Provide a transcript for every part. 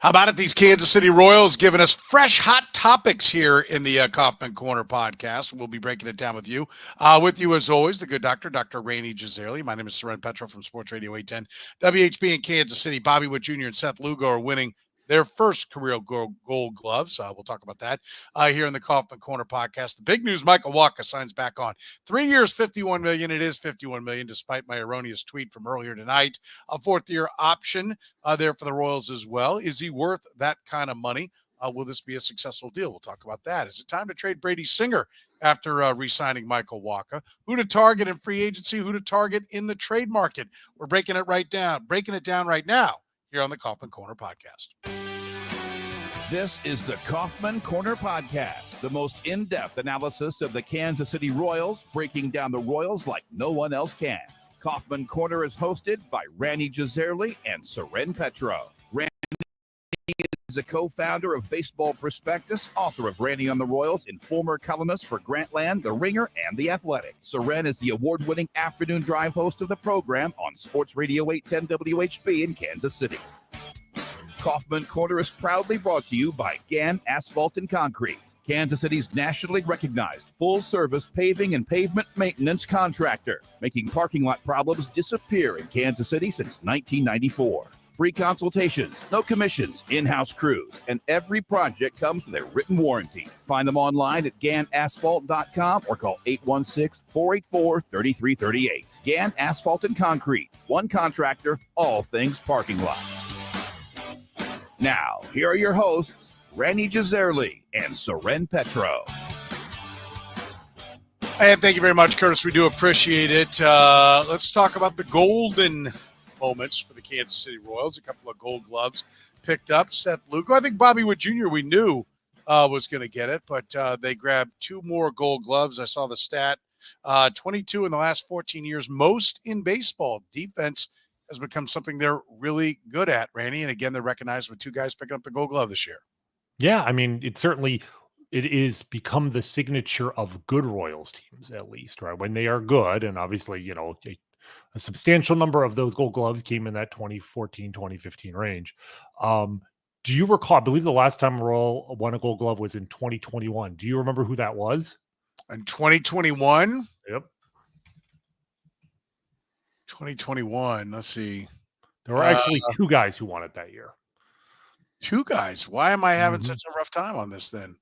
How about it? These Kansas City Royals giving us fresh, hot topics here in the Kaufman Corner podcast. We'll be breaking it down with you. With you, as always, the good doctor, Dr. Rany, Jazayerli. My name is Soren, Petro from Sports Radio 810. WHB in Kansas City. Bobby Witt Jr. and Seth Lugo are winning their first career gold gloves. We'll talk about that here in the Kaufman Corner podcast. The big news, Michael Wacha signs back on. 3 years, $51 million. It is $51 million, despite my erroneous tweet from earlier tonight. A fourth-year option there for the Royals as well. Is he worth that kind of money? Will this be a successful deal? We'll talk about that. Is it time to trade Brady Singer after re-signing Michael Wacha? Who to target in free agency? Who to target in the trade market? We're breaking it down right now here on the Kaufman Corner podcast. This is the Kaufman Corner podcast, the most in-depth analysis of the Kansas City Royals, breaking down the Royals like no one else can. Kaufman Corner is hosted by Rany, Jazayerli and Soren Petro. Rany is a co-founder of Baseball Prospectus, author of Rany on the Royals, and former columnist for Grantland, The Ringer, and The Athletic. Soren is the award-winning afternoon drive host of the program on Sports Radio 810 WHB in Kansas City. Kaufman Corner is proudly brought to you by Gann Asphalt and Concrete, Kansas City's nationally recognized full-service paving and pavement maintenance contractor, making parking lot problems disappear in Kansas City since 1994. Free consultations, no commissions, in-house crews, and every project comes with a written warranty. Find them online at GannAsphalt.com or call 816-484-3338. Gann Asphalt and Concrete, one contractor, all things parking lot. Now, here are your hosts, Rany, Jazayerli and Soren Petro. And thank you very much, Curtis. We do appreciate it. Let's talk about the golden moments for the Kansas City Royals. A couple of gold gloves picked up. Seth Lugo. I think Bobby Witt Jr. we knew was going to get it, but they grabbed two more gold gloves. I saw the stat, 22 in the last 14 years, most in baseball. Defense has become something they're really good at, Rany. And again, they're recognized with two guys picking up the gold glove this year. Yeah, I mean, it is become the signature of good Royals teams, at least, right? When they are good, and obviously, a substantial number of those gold gloves came in that 2014, 2015 range. Do you recall, I believe the last time a Royal won a gold glove was in 2021. Do you remember who that was? In 2021? Yep. 2021. Let's see. There were actually two guys who won it that year. Two guys. Why am I having such a rough time on this then?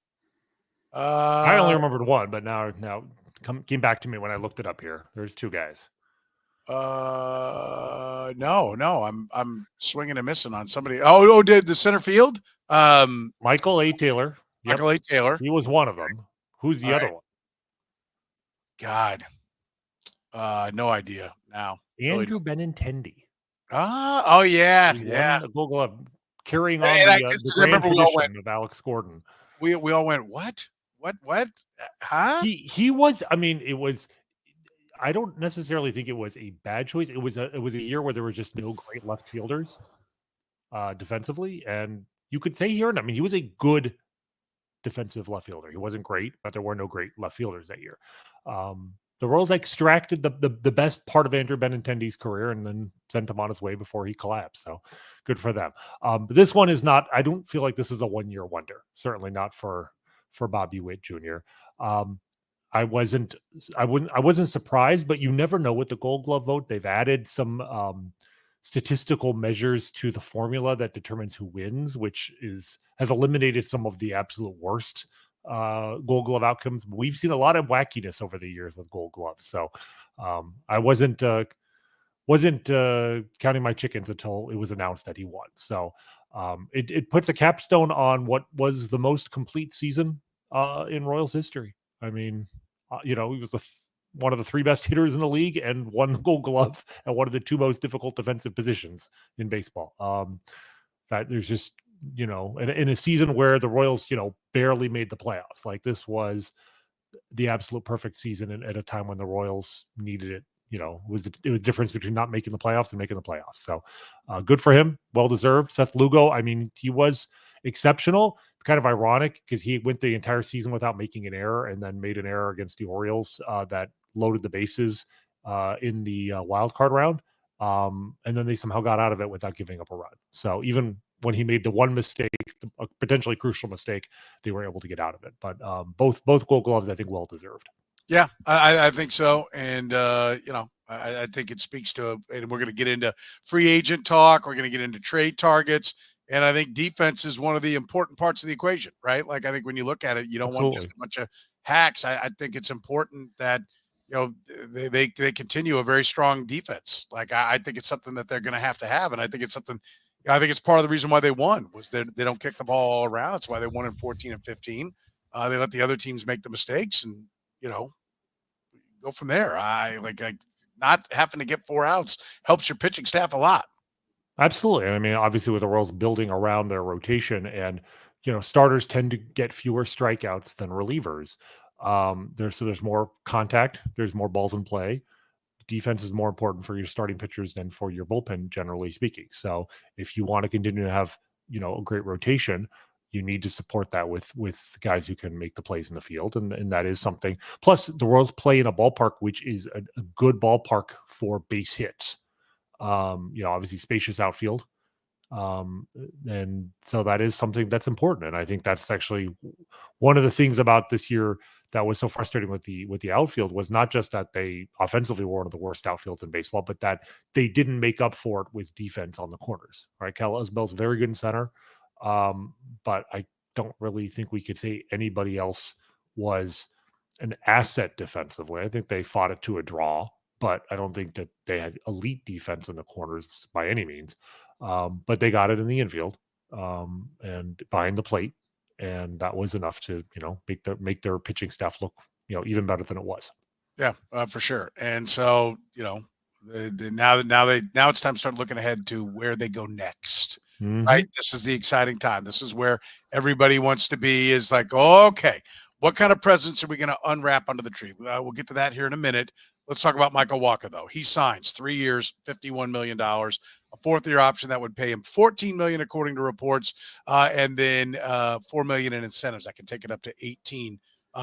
I only remembered one, but now came back to me when I looked it up here. There's two guys. No. I'm swinging and missing on somebody. Oh, did the center field? Michael A. Taylor. Yep. Michael A. Taylor. He was one of them. Who's the other one? God. No idea now. Andrew Benintendi. Oh yeah. A gold glove carrying on the grand tradition of Alex Gordon. We all went, what? Huh? He was, I mean, it was, I don't necessarily think it was a bad choice. It was a year where there were just no great left fielders defensively. And you could say here, I mean, he was a good defensive left fielder. He wasn't great, but there were no great left fielders that year. The Royals extracted the best part of Andrew Benintendi's career and then sent him on his way before he collapsed. So good for them. But this one is not, I don't feel like this is a one-year wonder. Certainly not for Bobby Witt Jr. I wasn't surprised, but you never know with the Gold Glove vote. They've added some statistical measures to the formula that determines who wins, which has eliminated some of the absolute worst Gold Glove outcomes. We've seen a lot of wackiness over the years with Gold Gloves. So I wasn't counting my chickens until it was announced that he won. So it puts a capstone on what was the most complete season in Royals history. I mean, he was one of the three best hitters in the league and won the Gold Glove at one of the two most difficult defensive positions in baseball. That there's just, in a season where the Royals, barely made the playoffs. Like, this was the absolute perfect season at a time when the Royals needed it. It was the difference between not making the playoffs and making the playoffs. So good for him. Well-deserved. Seth Lugo, I mean, he was exceptional. It's kind of ironic because he went the entire season without making an error and then made an error against the Orioles that loaded the bases in the wild card round. And then they somehow got out of it without giving up a run. So even when he made the one mistake, a potentially crucial mistake, they were able to get out of it. But both Gold Gloves, I think, well deserved. Yeah, I think so. And, I think it speaks to, and we're going to get into free agent talk. We're going to get into trade targets. And I think defense is one of the important parts of the equation, right? Like, I think when you look at it, you don't want just a bunch of hacks. I think it's important that, they continue a very strong defense. Like, I think it's something that they're going to have. And I think it's something, I think it's part of the reason why they won was they don't kick the ball all around. That's why they won in 14 and 15. They let the other teams make the mistakes and, go from there. I like not having to get 4 outs helps your pitching staff a lot. Absolutely. I mean, obviously with the Royals building around their rotation and, starters tend to get fewer strikeouts than relievers. There's more contact. There's more balls in play. Defense is more important for your starting pitchers than for your bullpen, generally speaking. So if you want to continue to have, a great rotation, you need to support that with guys who can make the plays in the field. And that is something. Plus, the Royals play in a ballpark, which is a good ballpark for base hits. Obviously spacious outfield. And so that is something that's important. And I think that's actually one of the things about this year that was so frustrating with the outfield was not just that they offensively were one of the worst outfields in baseball, but that they didn't make up for it with defense on the corners, right? Cal Isbell's very good in center. But I don't really think we could say anybody else was an asset defensively. I think they fought it to a draw, but I don't think that they had elite defense in the corners by any means. But they got it in the infield and behind the plate, and that was enough to make their pitching staff look even better than it was. Yeah, for sure. And so now it's time to start looking ahead to where they go next. Mm-hmm. Right, this is the exciting time. This is where everybody wants to be. Is like, okay, what kind of presents are we going to unwrap under the tree? We'll get to that here in a minute. Let's talk about Michael Wacha, though. He signs 3 years, $51 million, a 4th-year option that would pay him $14 million according to reports, and then $4 million in incentives. I can take it up to $18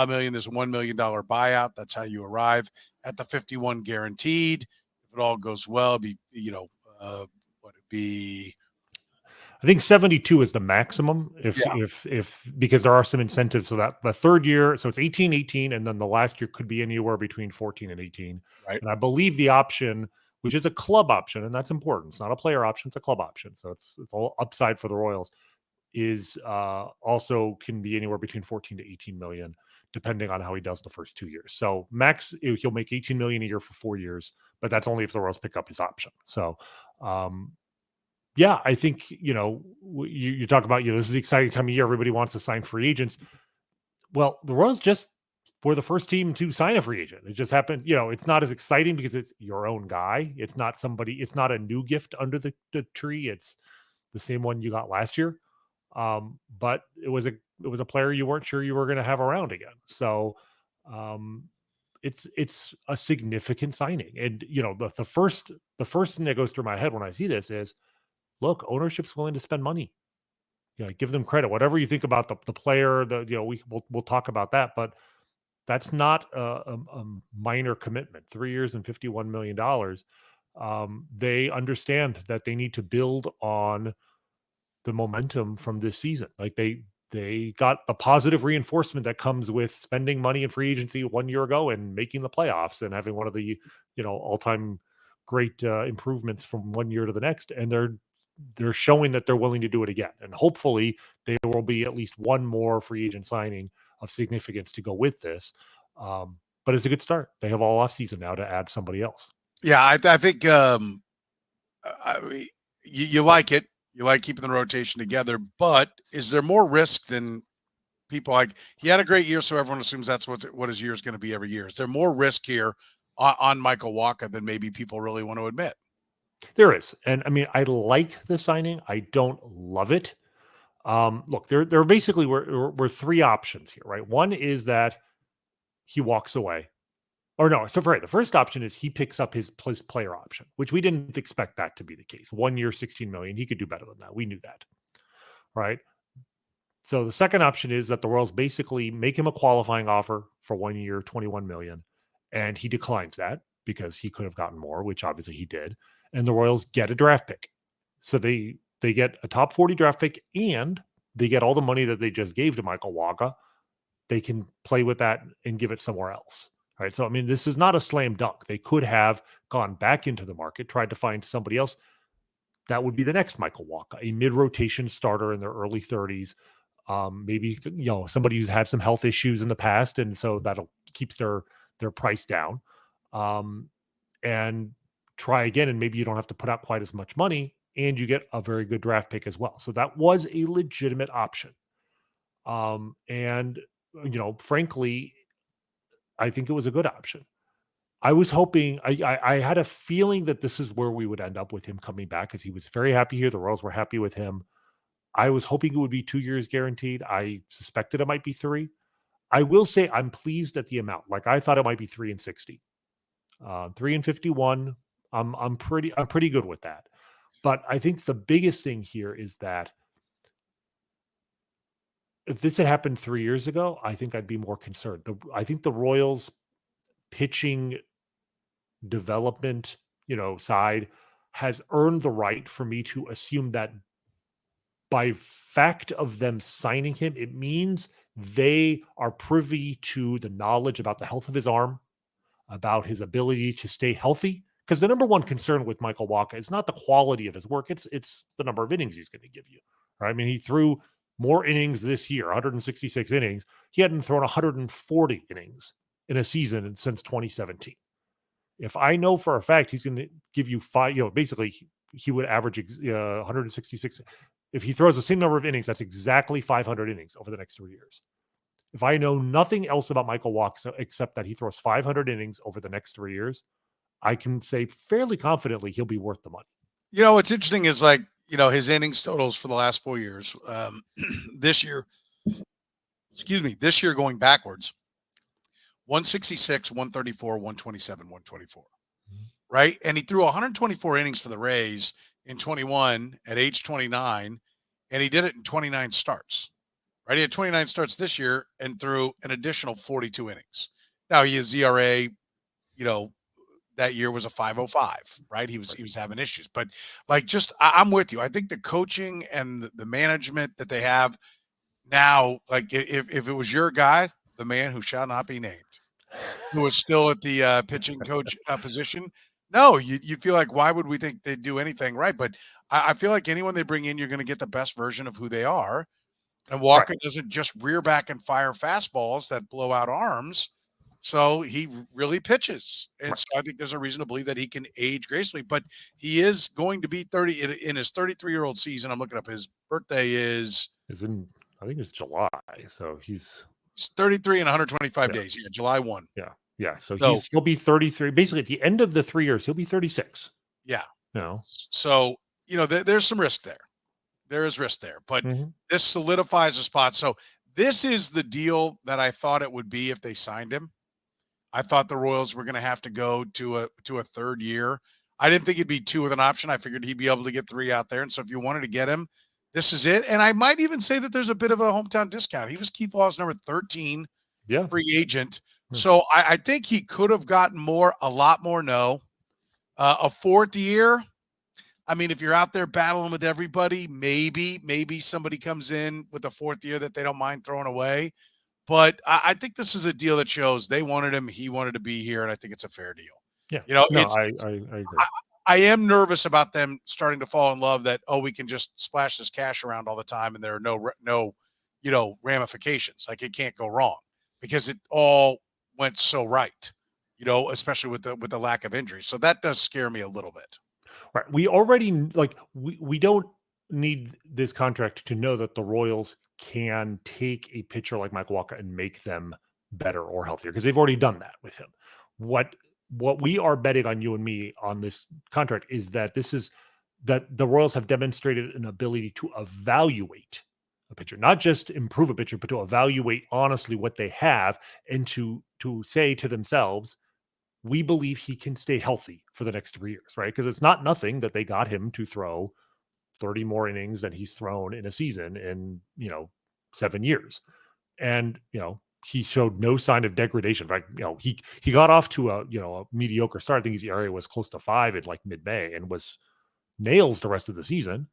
million. There's a $1 million buyout. That's how you arrive at the 51 guaranteed. If it all goes well, it'd be I think 72 is the maximum if because there are some incentives. So that the 3rd year, so it's 18, and then the last year could be anywhere between 14 and 18. Right. And I believe the option, which is a club option, and that's important. It's not a player option, it's a club option. So it's all upside for the Royals, is also can be anywhere between 14 to 18 million, depending on how he does the first 2 years. So max, he'll make 18 million a year for 4 years, but that's only if the Royals pick up his option. So yeah, I think, you talk about, this is the exciting time of year. Everybody wants to sign free agents. Well, the Royals just were the first team to sign a free agent. It just happened, it's not as exciting because it's your own guy. It's not a new gift under the tree. It's the same one you got last year. But it was a player you weren't sure you were going to have around again. So it's a significant signing. And, the first thing that goes through my head when I see this is, look, ownership's willing to spend money. Give them credit. Whatever you think about the player, we'll talk about that, but that's not a minor commitment. 3 years and $51 million. They understand that they need to build on the momentum from this season. Like they got the positive reinforcement that comes with spending money in free agency 1 year ago and making the playoffs and having one of the all-time great improvements from 1 year to the next, and they're showing that they're willing to do it again. And hopefully there will be at least one more free agent signing of significance to go with this. But it's a good start. They have all off season now to add somebody else. Yeah, I think you like it. You like keeping the rotation together, but is there more risk than people like? He had a great year, so everyone assumes that's what his year is going to be every year. Is there more risk here on Michael Wacha than maybe people really want to admit? There is. And I mean, I like the signing. I don't love it. Look, there basically were 3 options here, right? One is that he walks away. Or no, so right. The first option is he picks up his player option, which we didn't expect that to be the case. 1 year, 16 million. He could do better than that. We knew that. Right. So the second option is that the Royals basically make him a qualifying offer for 1 year, 21 million. And he declines that because he could have gotten more, which obviously he did. And the Royals get a draft pick. So they they get a top 40 draft pick and they get all the money that they just gave to Michael Wacha. They can play with that and give it somewhere else. Right. So, I mean, this is not a slam dunk. They could have gone back into the market, tried to find somebody else. That would be the next Michael Wacha, a mid-rotation starter in their early 30s. Maybe, somebody who's had some health issues in the past. And so that'll keeps their price down. And try again. And maybe you don't have to put out quite as much money and you get a very good draft pick as well. So that was a legitimate option. And, frankly, I think it was a good option. I was hoping, I had a feeling that this is where we would end up with him coming back because he was very happy here. The Royals were happy with him. I was hoping it would be 2 years guaranteed. I suspected it might be 3. I will say I'm pleased at the amount. Like I thought it might be 3 and 60, 3 and 51. I'm pretty good with that. But I think the biggest thing here is that if this had happened 3 years ago, I think I'd be more concerned. I think the Royals pitching development, side has earned the right for me to assume that by fact of them signing him, it means they are privy to the knowledge about the health of his arm, about his ability to stay healthy. Because the number one concern with Michael Wacha is not the quality of his work; it's the number of innings he's going to give you. Right? I mean, he threw more innings this year, 166 innings. He hadn't thrown 140 innings in a season since 2017. If I know for a fact he's going to give you 5, basically he would average 166. If he throws the same number of innings, that's exactly 500 innings over the next 3 years. If I know nothing else about Michael Wacha except that he throws 500 innings over the next 3 years, I can say fairly confidently he'll be worth the money. What's interesting is his innings totals for the last 4 years. This year going backwards, 166, 134, 127, 124. Right? And he threw 124 innings for the Rays in 21 at age 29, and he did it in 29 starts. Right? He had 29 starts this year and threw an additional 42 innings. Now his ERA, that year was a 5.05, right? He was having issues, but I'm with you. I think the coaching and the management that they have now, if it was your guy, the man who shall not be named, who is still at the pitching coach position, no, you feel like, why would we think they'd do anything right? But I feel like anyone they bring in, you're going to get the best version of who they are. And Walker doesn't just rear back and fire fastballs that blow out arms. So he really pitches. And so I think there's a reason to believe that he can age gracefully, but he is going to be 30 in his 33-year-old season. I'm looking up his birthday is in, I think it's July. So he's 33 and 125 days. Yeah. July 1. Yeah. Yeah. So he'll be 33. Basically at the end of the 3 years, he'll be 36. Yeah. So, there's some risk there. There is risk there, but this solidifies a spot. So this is the deal that I thought it would be if they signed him. I thought the Royals were going to have to go to a third year. I didn't think it'd be 2 with an option. I figured he'd be able to get 3 out there. And so if you wanted to get him, this is it. And I might even say that there's a bit of a hometown discount. He was Keith Law's number 13 free agent. So I think he could have gotten a lot more. No, a 4th year. I mean, if you're out there battling with everybody, maybe somebody comes in with a 4th year that they don't mind throwing away. But I think this is a deal that shows they wanted him. He wanted to be here. And I think it's a fair deal. Yeah. I agree. I am nervous about them starting to fall in love that, we can just splash this cash around all the time. And there are no ramifications. Like it can't go wrong because it all went so right, especially with the lack of injuries. So that does scare me a little bit. Right. We already we don't need this contract to know that the Royals can take a pitcher like Michael Wacha and make them better or healthier because they've already done that with him. What we are betting on, you and me, on this contract is that that the Royals have demonstrated an ability to evaluate a pitcher, not just improve a pitcher, but to evaluate honestly what they have and to say to themselves, we believe he can stay healthy for the next 3 years, right? Because it's not nothing that they got him to throw 30 more innings than he's thrown in a season in, 7 years. And, he showed no sign of degradation. In fact, he got off to a mediocre start. I think his ERA was close to 5 in mid-May and was nails the rest of the season.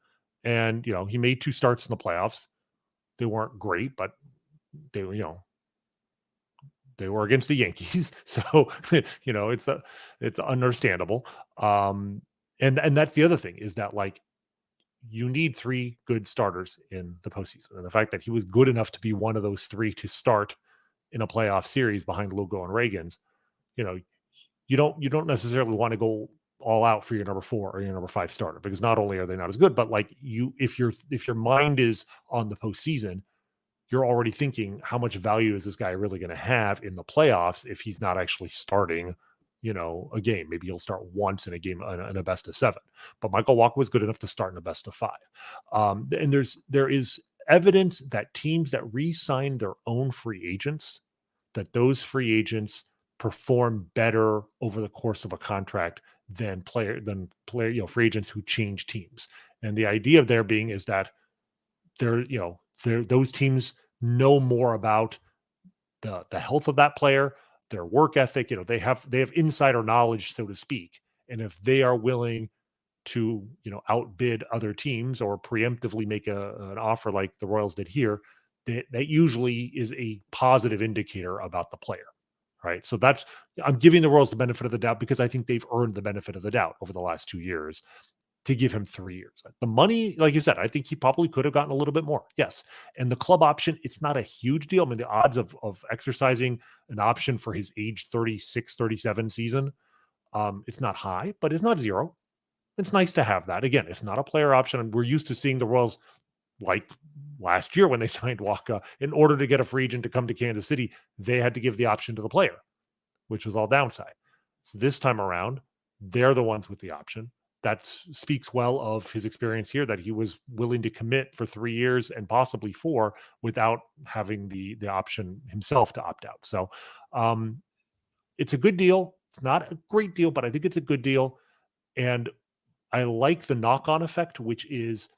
And, he made 2 starts in the playoffs. They weren't great, but they were, they were against the Yankees. So, it's understandable. And that's the other thing is that, like, you need 3 good starters in the postseason. And the fact that he was good enough to be one of those 3 to start in a playoff series behind Lugo and Reagan's, you know, you don't necessarily want to go all out for your number 4 or your number 5 starter, because not only are they not as good, but like if your mind is on the postseason, you're already thinking, how much value is this guy really going to have in the playoffs if he's not actually starting, a game? Maybe he'll start once in a game in a best of 7. But Michael Wacha was good enough to start in a best of 5. And there is evidence that teams that re-sign their own free agents, that those free agents perform better over the course of a contract than free agents who change teams. And the idea there being is that those teams know more about the health of that player, their work ethic. They have insider knowledge, so to speak. And if they are willing to outbid other teams or preemptively make an offer like the Royals did here, that usually is a positive indicator about the player. Right. So I'm giving the Royals the benefit of the doubt because I think they've earned the benefit of the doubt over the last 2 years to give him 3 years. The money, like you said, I think he probably could have gotten a little bit more. Yes. And the club option, it's not a huge deal. I mean, the odds of exercising an option for his age 36, 37 season, it's not high, but it's not 0. It's nice to have that. Again, it's not a player option. And we're used to seeing the Royals, like last year when they signed Wacha, in order to get a free agent to come to Kansas City, they had to give the option to the player, which was all downside. So this time around, they're the ones with the option. That speaks well of his experience here, that he was willing to commit for 3 years and possibly 4 without having the option himself to opt out. So it's a good deal. It's not a great deal, but I think it's a good deal. And I like the knock-on effect, which is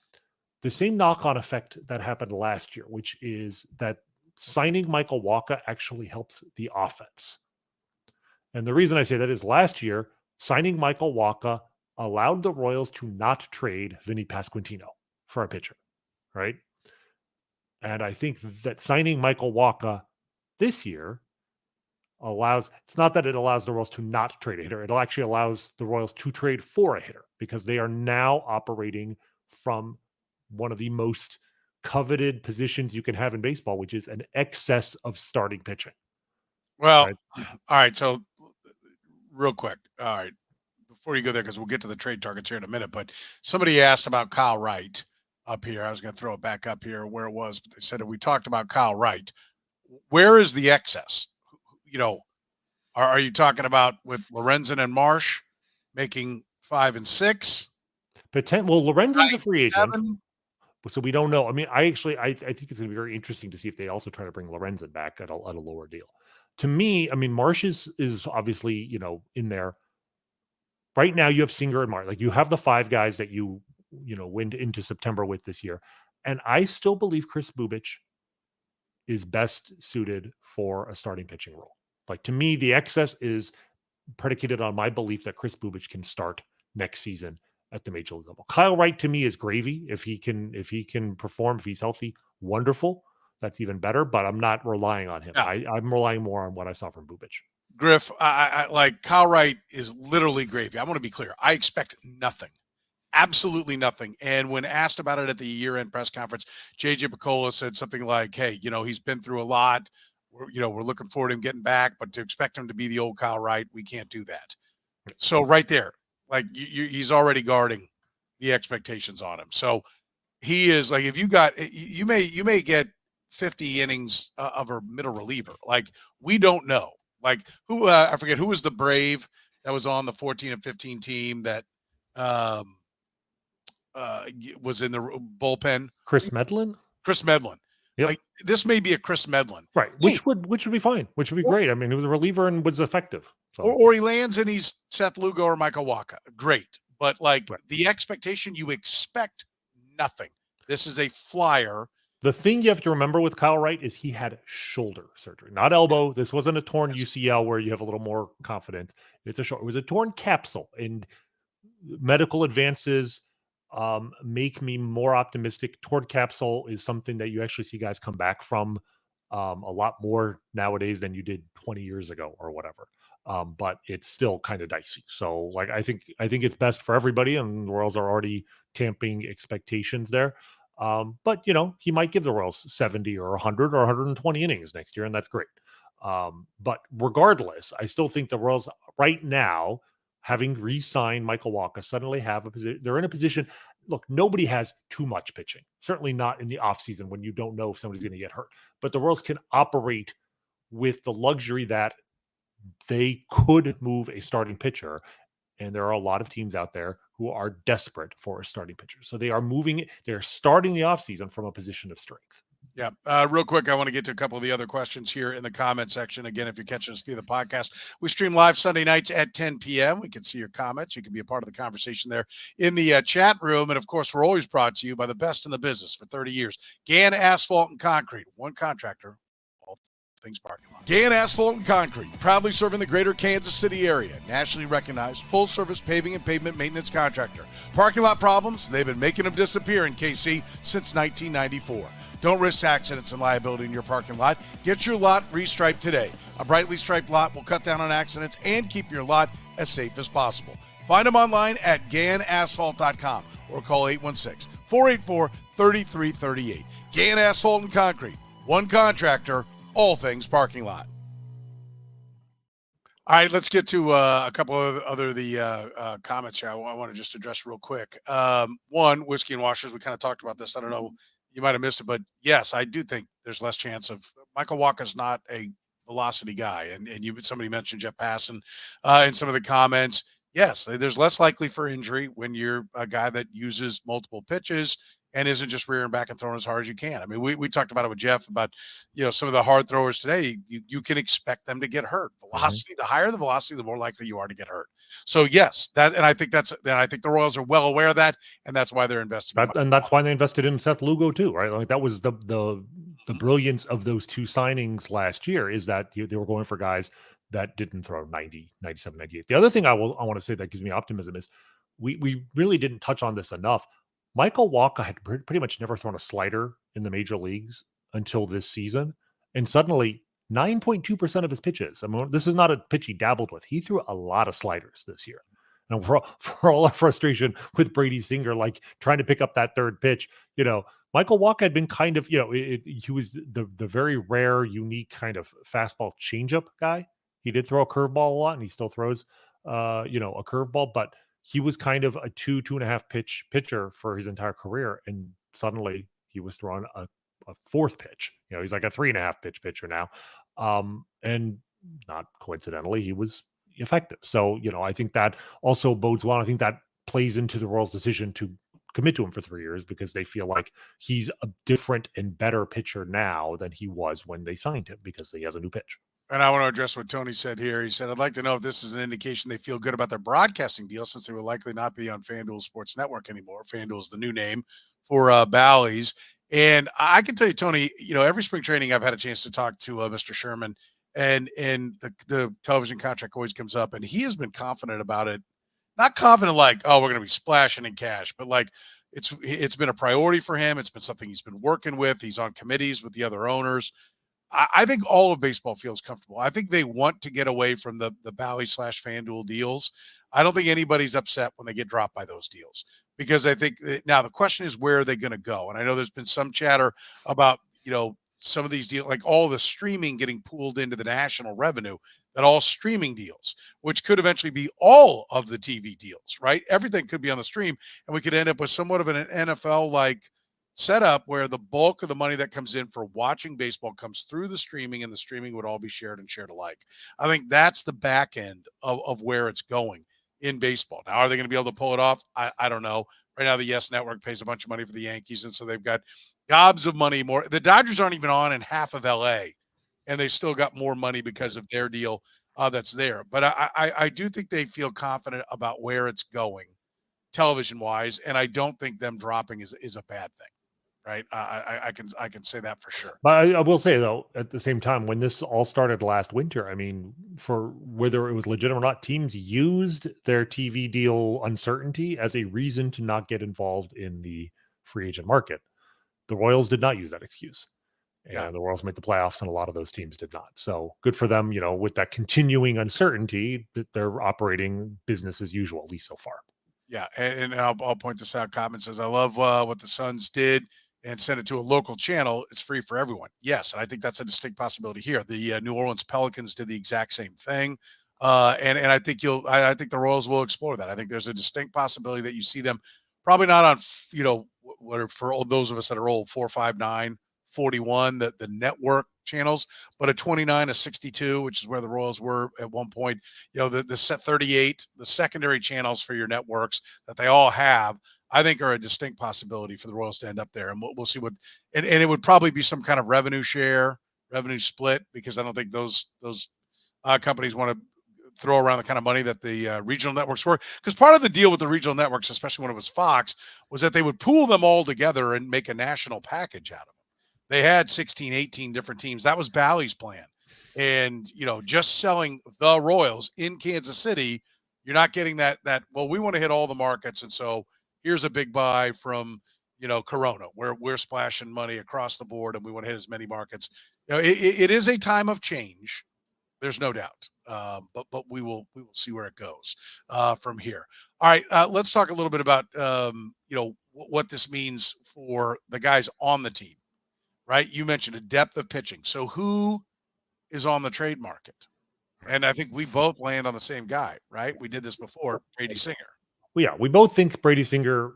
the same knock-on effect that happened last year, which is that signing Michael Wacha actually helps the offense. And the reason I say that is last year, signing Michael Wacha allowed the Royals to not trade Vinny Pasquantino for a pitcher, right? And I think that signing Michael Wacha this year it's not that it allows the Royals to not trade a hitter. It actually allows the Royals to trade for a hitter, because they are now operating from one of the most coveted positions you can have in baseball, which is an excess of starting pitching. Well, right? All right. So real quick. All right. Before you go there, because we'll get to the trade targets here in a minute, but somebody asked about Kyle Wright up here. I was going to throw it back up here where it was, but they said, if we talked about Kyle Wright, where is the excess? Are you talking about with Lorenzen and Marsh making 5 and 6? Well, Lorenzen's a free agent, so we don't know. I mean, I think it's going to be very interesting to see if they also try to bring Lorenzen back at a lower deal. To me, I mean, Marsh is obviously, in there. Right now, you have Singer and Marsh. Like, you have the 5 guys that you went into September with this year. And I still believe Chris Bubic is best suited for a starting pitching role. Like, to me, the excess is predicated on my belief that Chris Bubic can start next season at the major league level. Kyle Wright, to me, is gravy. If he can perform, if he's healthy, wonderful. That's even better, but I'm not relying on him. Yeah. I'm relying more on what I saw from Bubic. Griff, I like Kyle Wright is literally gravy. I want to be clear. I expect nothing, absolutely nothing. And when asked about it at the year-end press conference, JJ Picola said something like, "Hey, he's been through a lot. We're looking forward to him getting back, but to expect him to be the old Kyle Wright, we can't do that." So right there, like he's already guarding the expectations on him. So he is like, if you got, you may get 50 innings of a middle reliever. Like, we don't know. Like, who I forget who was the Brave that was on the 14 and 15 team that was in the bullpen. Chris Medlin. Yep. Like, this may be a Chris Medlin, right? Which would be fine, which would be great. I mean, he was a reliever and was effective. So. Or he lands and he's Seth Lugo or Michael Wacha. Great, but like, right. The expectation, you expect nothing. This is a flyer. The thing you have to remember with Kyle Wright is he had shoulder surgery, not elbow. This wasn't a torn UCL where you have a little more confidence. It was a torn capsule, and medical advances make me more optimistic. Toward capsule is something that you actually see guys come back from a lot more nowadays than you did 20 years ago or whatever. But it's still kind of dicey. So like I think it's best for everybody, and the Royals are already tamping expectations there. But he might give the Royals 70 or 100 or 120 innings next year, and that's great. But regardless, I still think the Royals right now, having re-signed Michael Wacha, suddenly have a position. They're in a position. Look, nobody has too much pitching. Certainly not in the offseason when you don't know if somebody's going to get hurt. But the Royals can operate with the luxury that they could move a starting pitcher. And there are a lot of teams out there who are desperate for a starting pitcher. So they're starting the offseason from a position of strength. Yeah. Real quick, I want to get to a couple of the other questions here in the comment section. Again, if you're catching us via the podcast, we stream live Sunday nights at 10 p.m. We can see your comments. You can be a part of the conversation there in the chat room. And of course, we're always brought to you by the best in the business for 30 years. Gann Asphalt and Concrete, one contractor, all things parking lot. Gann Asphalt and Concrete, proudly serving the greater Kansas City area. Nationally recognized full-service paving and pavement maintenance contractor. Parking lot problems, they've been making them disappear in KC since 1994. Don't risk accidents and liability in your parking lot. Get your lot restriped today. A brightly striped lot will cut down on accidents and keep your lot as safe as possible. Find them online at GannAsphalt.com or call 816-484-3338. Gann Asphalt and Concrete. One contractor, all things parking lot. All right, let's get to a couple of other comments here. I want to just address real quick. One, whiskey and washers. We kind of talked about this. I don't know. You might have missed it, but yes, I do think there's less chance of Michael Wacha's not a velocity guy. And somebody mentioned Jeff Passan in some of the comments. Yes, there's less likely for injury when you're a guy that uses multiple pitches and isn't just rearing back and throwing as hard as you can. I mean, we talked about it with Jeff about, some of the hard throwers today, you can expect them to get hurt. Velocity, the higher the velocity, the more likely you are to get hurt. So yes, I think the Royals are well aware of that, and that's why they're investing. And that's why they invested in Seth Lugo too, right? Like that was the brilliance of those two signings last year, is that they were going for guys that didn't throw 90, 97, 98. The other thing I want to say that gives me optimism is we really didn't touch on this enough. Michael Wacha had pretty much never thrown a slider in the major leagues until this season. And suddenly 9.2% of his pitches. I mean, this is not a pitch he dabbled with. He threw a lot of sliders this year. And for all our frustration with Brady Singer, like trying to pick up that third pitch, Michael Wacha had been kind of, he was the very rare, unique kind of fastball changeup guy. He did throw a curveball a lot, and he still throws, a curveball, but he was kind of a 2.5 pitch pitcher for his entire career. And suddenly he was throwing a fourth pitch. He's like a 3.5 pitch pitcher now. And not coincidentally, he was effective. So, I think that also bodes well. I think that plays into the Royals' decision to commit to him for 3 years, because they feel like he's a different and better pitcher now than he was when they signed him, because he has a new pitch. And I want to address what Tony said here. He said, I'd like to know if this is an indication they feel good about their broadcasting deal, since they will likely not be on FanDuel Sports Network anymore. FanDuel is the new name for Bally's. And I can tell you, Tony, every spring training I've had a chance to talk to Mr. Sherman, and the television contract always comes up, and he has been confident about it. Not confident like, oh, we're going to be splashing in cash, but like it's been a priority for him. It's been something he's been working with. He's on committees with the other owners. I think all of baseball feels comfortable. I think they want to get away from the Bally/FanDuel deals. I don't think anybody's upset when they get dropped by those deals, because I think now the question is, where are they going to go? And I know there's been some chatter about, some of these deals, like all the streaming getting pooled into the national revenue, that all streaming deals, which could eventually be all of the TV deals, right? Everything could be on the stream, and we could end up with somewhat of an NFL-like setup where the bulk of the money that comes in for watching baseball comes through the streaming, and the streaming would all be shared alike. I think that's the back end of where it's going in baseball. Now, are they going to be able to pull it off? I don't know. Right now, the Yes Network pays a bunch of money for the Yankees, and so they've got gobs of money more. The Dodgers aren't even on in half of LA, and they still got more money because of their deal that's there. But I do think they feel confident about where it's going television-wise, and I don't think them dropping is a bad thing. right? I can say that for sure. But I will say, though, at the same time, when this all started last winter, I mean, for whether it was legit or not, teams used their TV deal uncertainty as a reason to not get involved in the free agent market. The Royals did not use that excuse. Yeah. And the Royals made the playoffs, and a lot of those teams did not. So good for them. With that continuing uncertainty, they're operating business as usual, at least so far. Yeah, and I'll point this out. Comment says, I love what the Suns did and sent it to a local channel. It's free for everyone. Yes, and I think that's a distinct possibility here. The New Orleans Pelicans did the exact same thing. And I think I think the Royals will explore that. I think there's a distinct possibility that you see them probably not on, what are, for those of us that are old, 4, 5, 9, 41, the network channels, but a 29, a 62, which is where the Royals were at one point, the set 38, the secondary channels for your networks that they all have, I think are a distinct possibility for the Royals to end up there. And we'll see and it would probably be some kind of revenue split, because I don't think those companies want to throw around the kind of money that the regional networks were. Because part of the deal with the regional networks, especially when it was Fox, was that they would pool them all together and make a national package out of them. They had 16, 18 different teams. That was Bally's plan. And, just selling the Royals in Kansas City, you're not getting that, well, we want to hit all the markets. And so here's a big buy from, Corona, where we're splashing money across the board and we want to hit as many markets. It is a time of change. There's no doubt. But we will see where it goes from here. All right. Let's talk a little bit about, what this means for the guys on the team. Right? You mentioned a depth of pitching. So who is on the trade market? And I think we both land on the same guy, right? We did this before, Brady Singer. Well, yeah, we both think Brady Singer,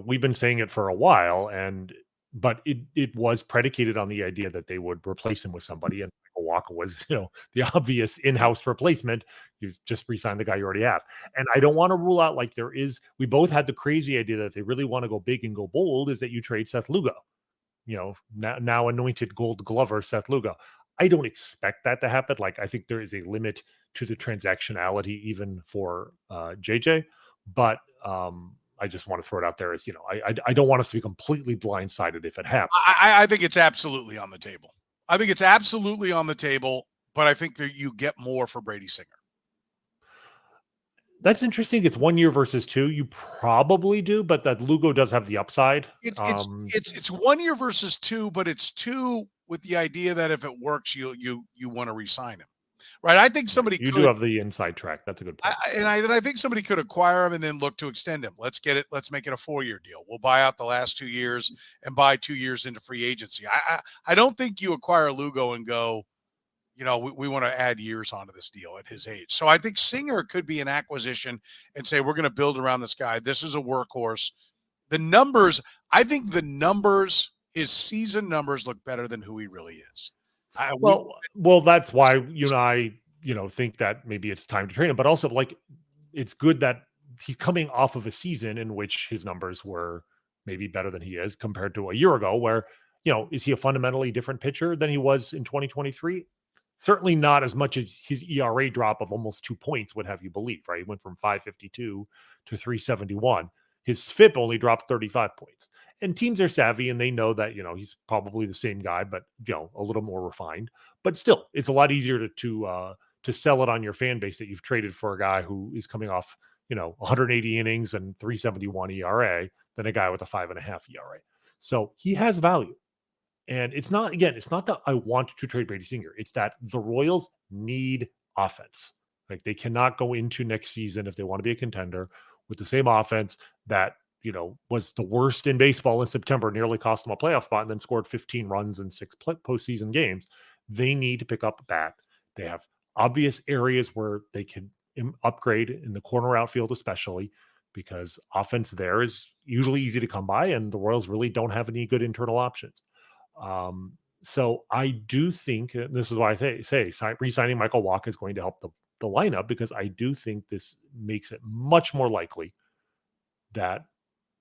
we've been saying it for a while, but it was predicated on the idea that they would replace him with somebody, and Michael Wacha was, the obvious in-house replacement. You just re-sign the guy you already have. And I don't want to rule out, we both had the crazy idea that if they really want to go big and go bold, is that you trade Seth Lugo. Now anointed Gold Glover Seth Lugo. I don't expect that to happen. I think there is a limit to the transactionality even for JJ, but I just want to throw it out there as, I don't want us to be completely blindsided if it happens. I think it's absolutely on the table. But I think that you get more for Brady Singer. That's interesting. It's 1 year versus 2. You probably do, but that Lugo does have the upside. It's 1 year versus 2, but it's 2 with the idea that if it works, you want to re-sign him, right? I think somebody do have the inside track. That's a good point. I think somebody could acquire him and then look to extend him. Let's make it a 4-year deal. We'll buy out the last 2 years and buy 2 years into free agency. I don't think you acquire Lugo and go, we want to add years onto this deal at his age. So I think Singer could be an acquisition and say, we're going to build around this guy. This is a workhorse. His season numbers look better than who he really is. Well, that's why you and I, think that maybe it's time to trade him, but also it's good that he's coming off of a season in which his numbers were maybe better than he is compared to a year ago where, is he a fundamentally different pitcher than he was in 2023? Certainly not as much as his ERA drop of almost 2 points would have you believe, right? He went from 5.52 to 3.71. His FIP only dropped 35 points. And teams are savvy and they know that, he's probably the same guy, but, a little more refined. But still, it's a lot easier to sell it on your fan base that you've traded for a guy who is coming off, 180 innings and 3.71 ERA than a guy with a 5.5 ERA. So he has value. And it's not that I want to trade Brady Singer. It's that the Royals need offense. They cannot go into next season if they want to be a contender with the same offense that, was the worst in baseball in September, nearly cost them a playoff spot, and then scored 15 runs in 6 postseason games. They need to pick up a bat. They have obvious areas where they can upgrade in the corner outfield, especially because offense there is usually easy to come by, and the Royals really don't have any good internal options. So I do think, and this is why I say re-signing Michael Wacha is going to help the lineup, because I do think this makes it much more likely that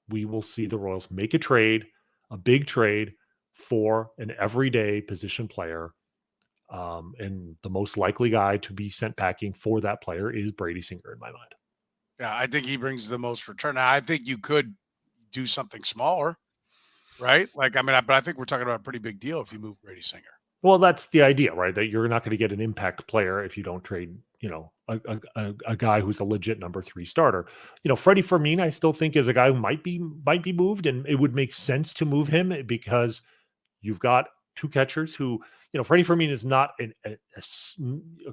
we will see the Royals make a big trade for an everyday position player. And the most likely guy to be sent packing for that player is Brady Singer in my mind. Yeah, I think he brings the most return. Now, I think you could do something smaller. right? Like, I mean, but I think we're talking about a pretty big deal if you move Brady Singer. Well, that's the idea, right? That you're not going to get an impact player if you don't trade, a guy who's a legit number 3 starter. Freddie Fermin, I still think is a guy who might be moved, and it would make sense to move him because you've got 2 catchers who, Freddie Fermin is not a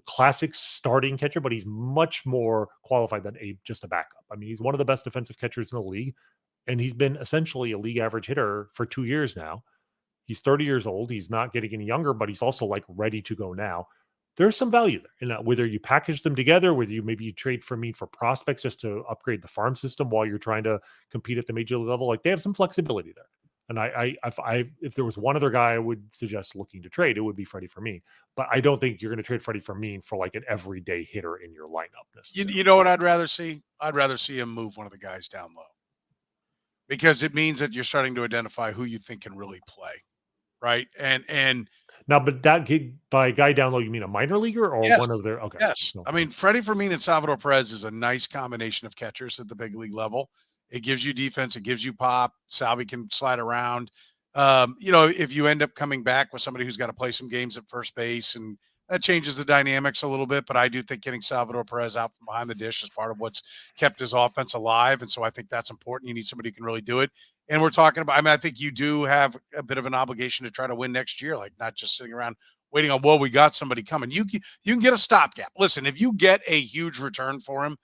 classic starting catcher, but he's much more qualified than just a backup. I mean, he's one of the best defensive catchers in the league, and he's been essentially a league average hitter for 2 years now. He's 30 years old. He's not getting any younger, but he's also like ready to go now. There's some value there. And whether you package them together, whether you trade for me for prospects just to upgrade the farm system while you're trying to compete at the major league level, like they have some flexibility there. And if there was one other guy I would suggest looking to trade, it would be Freddie Fermin. But I don't think you're going to trade Freddie Fermin for like an everyday hitter in your lineup necessarily. You know what I'd rather see? I'd rather see him move one of the guys down low, because it means that you're starting to identify who you think can really play. Right. And now, but by guy down low, you mean a minor leaguer or yes, one of their? Okay. Yes. No. I mean, Freddie Fermin and Salvador Perez is a nice combination of catchers at the big league level. It gives you defense. It gives you pop. Salvi can slide around. If you end up coming back with somebody who's got to play some games at first base, and that changes the dynamics a little bit, but I do think getting Salvador Perez out from behind the dish is part of what's kept his offense alive. And so I think that's important. You need somebody who can really do it. And we're talking about, I mean, I think you do have a bit of an obligation to try to win next year, like not just sitting around waiting on, well, we got somebody coming. You can get a stopgap. Listen, if you get a huge return for him,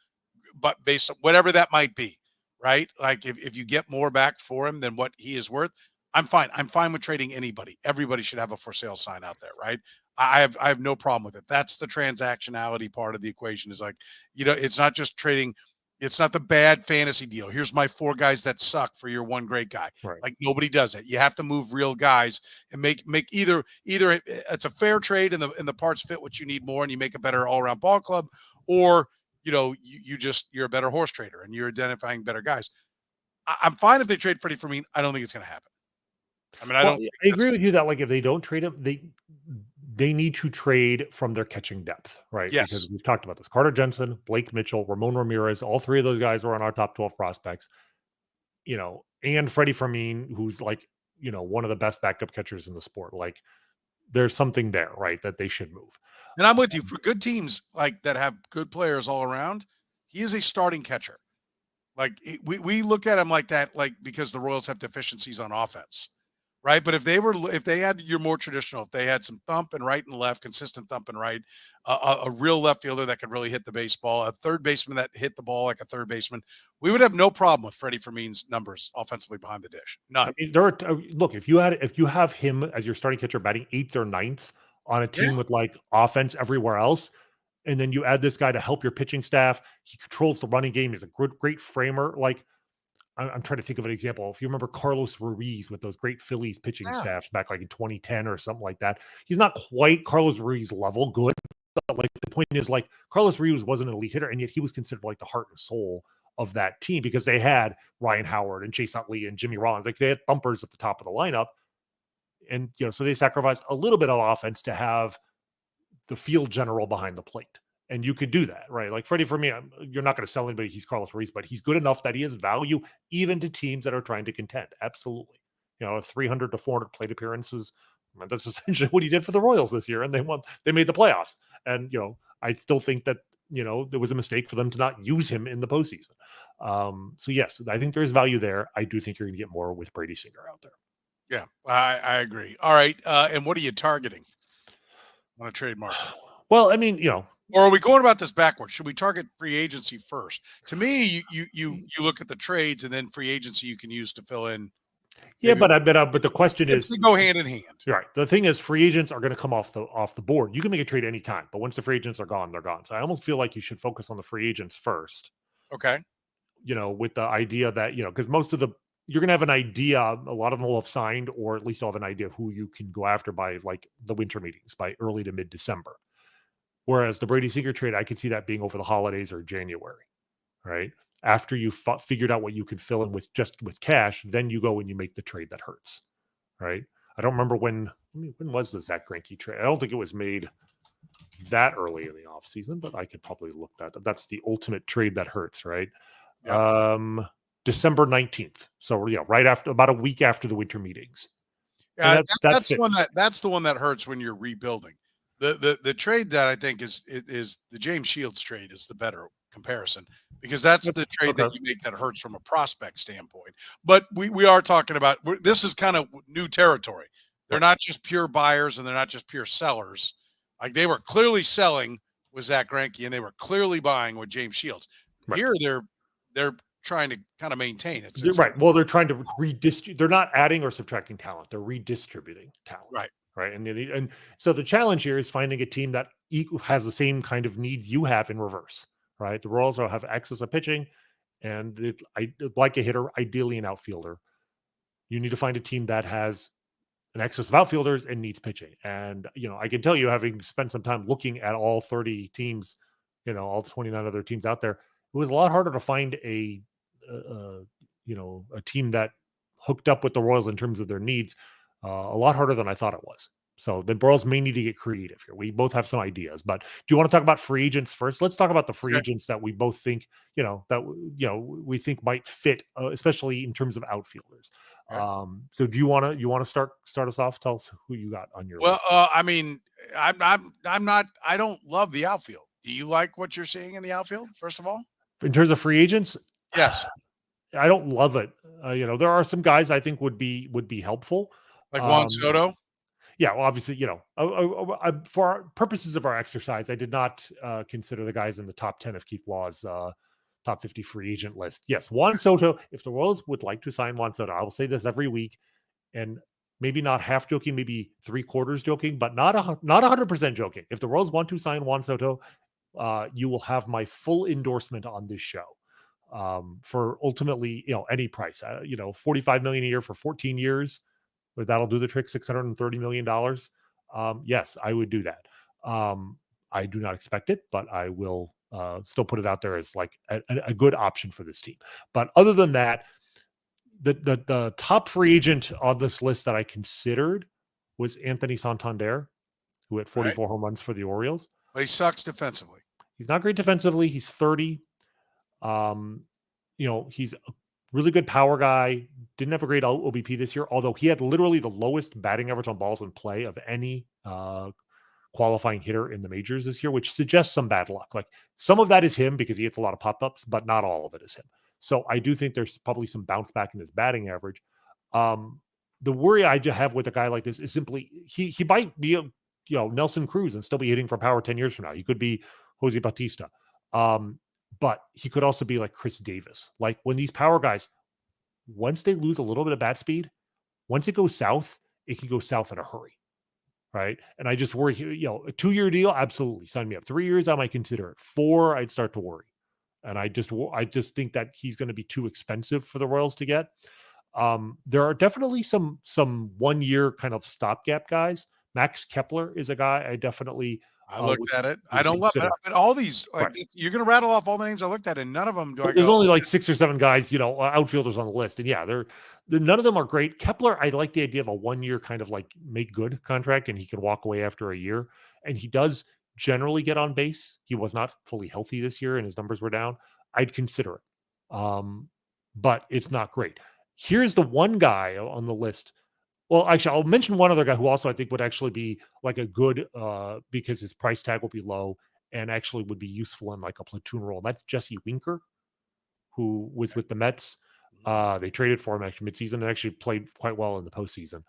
but based on whatever that might be, right? Like if you get more back for him than what he is worth, I'm fine. I'm fine with trading anybody. Everybody should have a for sale sign out there, right? I have no problem with it. That's the transactionality part of the equation, is like, it's not just trading. It's not the bad fantasy deal. Here's my 4 guys that suck for your 1 great guy. Right. Like, nobody does it. You have to move real guys and make either it's a fair trade and the parts fit what you need more and you make a better all around ball club, or you're a better horse trader and you're identifying better guys. I'm fine if they trade Freddie Fermin. I don't think it's going to happen. I mean, I agree with you that like if they don't trade him, they need to trade from their catching depth, right? Yes. Because we've talked about this. Carter Jensen, Blake Mitchell, Ramon Ramirez, all 3 of those guys are on our top 12 prospects, and Freddie Fermin, who's like, one of the best backup catchers in the sport. Like there's something there, right? That they should move. And I'm with you. For good teams like that have good players all around, he is a starting catcher. Like we look at him like that, like because the Royals have deficiencies on offense. Right. But if they had your more traditional, if they had some thump and right and left, consistent thump and right, a real left fielder that could really hit the baseball, a third baseman that hit the ball like a third baseman, we would have no problem with Freddie Fermin's numbers offensively behind the dish. None. I mean, look, if you have him as your starting catcher batting 8th or 9th on a team with like offense everywhere else, and then you add this guy to help your pitching staff, he controls the running game. He's a great framer. Like, I'm trying to think of an example. If you remember Carlos Ruiz with those great Phillies pitching staffs back like in 2010 or something like that, he's not quite Carlos Ruiz level good. But like the point is, like Carlos Ruiz wasn't an elite hitter, and yet he was considered like the heart and soul of that team because they had Ryan Howard and Chase Utley and Jimmy Rollins. Like they had thumpers at the top of the lineup, and so they sacrificed a little bit of offense to have the field general behind the plate. And you could do that, right? Like Freddie Fermin, you're not going to sell anybody. He's Carlos Ruiz, but he's good enough that he has value even to teams that are trying to contend. Absolutely. 300 to 400 plate appearances. I mean, that's essentially what he did for the Royals this year. And they made the playoffs. And, I still think that, there was a mistake for them to not use him in the postseason. So yes, I think there's value there. I do think you're going to get more with Brady Singer out there. Yeah, I agree. All right. And what are you targeting on a trade market? Well, I mean, or are we going about this backwards? Should we target free agency first? To me, you look at the trades and then free agency you can use to fill in. Yeah, but the question is, they go hand in hand. Right. The thing is, free agents are going to come off the board. You can make a trade anytime, but once the free agents are gone, they're gone. So I almost feel like you should focus on the free agents first. Okay. With the idea that because you're going to have an idea. A lot of them will have signed, or at least you'll have an idea of who you can go after by like the winter meetings by early to mid-December. Whereas the Brady Singer trade, I could see that being over the holidays or January, right? After you figured out what you could fill in with cash, then you go and you make the trade that hurts, right? I don't remember when was the Zach Greinke trade? I don't think it was made that early in the offseason, but I could probably look that up. That's the ultimate trade that hurts, right? Yep. December 19th. So right after, about a week after the winter meetings. Yeah, that's the one that hurts when you're rebuilding. The trade that I think is the James Shields trade is the better comparison, because that's the trade that you make that hurts from a prospect standpoint. But we are talking about, this is kind of new territory. They're not just pure buyers and they're not just pure sellers. Like, they were clearly selling with Zach Greinke and they were clearly buying with James Shields. Here they're trying to kind of maintain it. Right. Well, they're trying to redistribute. They're not adding or subtracting talent. They're redistributing talent. Right. And so the challenge here is finding a team that has the same kind of needs you have in reverse. Right. The Royals will have excess of pitching, and I'd like a hitter, ideally an outfielder. You need to find a team that has an excess of outfielders and needs pitching. And, I can tell you, having spent some time looking at all 30 teams, all 29 other teams out there, it was a lot harder to find a team that hooked up with the Royals in terms of their needs, a lot harder than I thought it was. So the Royals may need to get creative here. We both have some ideas, but do you want to talk about free agents first? Let's talk about the free agents that we both think, we think might fit, especially in terms of outfielders. So do you want to start us off? Tell us who you got on your list. I mean, I don't love the outfield. Do you like what you're seeing in the outfield, first of all? In terms of free agents? Yes. I don't love it. There are some guys I think would be helpful. Like Juan Soto? Yeah, well, obviously, for our purposes of our exercise, I did not consider the guys in the top 10 of Keith Law's top 50 free agent list. Yes, Juan Soto, if the Royals would like to sign Juan Soto, I will say this every week, and maybe not half joking, maybe 3/4 joking, but not 100% joking. If the Royals want to sign Juan Soto, you will have my full endorsement on this show. For ultimately, any price, $45 million a year for 14 years, but that'll do the trick. $630 million. Yes, I would do that. I do not expect it, but I will still put it out there as like a good option for this team. But other than that, the top free agent on this list that I considered was Anthony Santander, who had 44 home runs for the Orioles. But he sucks defensively. He's not great defensively. He's 30. He's a really good power guy. Didn't have a great OBP this year, although he had literally the lowest batting average on balls in play of any qualifying hitter in the majors this year, which suggests some bad luck. Like, some of that is him because he hits a lot of pop-ups, but not all of it is him. So I do think there's probably some bounce back in his batting average. The worry I have with a guy like this is simply he might be Nelson Cruz and still be hitting for power 10 years from now. He could be Jose Bautista. But he could also be like Chris Davis. Like, when these power guys, once they lose a little bit of bat speed, once it goes south, it can go south in a hurry. Right. And I just worry, a 2-year deal, absolutely. Sign me up. 3 years, I might consider it. 4, I'd start to worry. And I just think that he's going to be too expensive for the Royals to get. There are definitely some 1-year kind of stopgap guys. Max Kepler is a guy I definitely looked at it. I don't love it. But all these, you're going to rattle off all the names I looked at, and none of them do I go. There's only like 6 or 7 guys, outfielders on the list. And yeah, they're none of them are great. Kepler, I like the idea of a 1-year kind of like make good contract, and he can walk away after a year. And he does generally get on base. He was not fully healthy this year and his numbers were down. I'd consider it. But it's not great. Here's the one guy on the list. Well, actually, I'll mention one other guy who also I think would actually be like a good, because his price tag will be low and actually would be useful in like a platoon role. That's Jesse Winker, who was with the Mets. They traded for him actually midseason and actually played quite well in the postseason.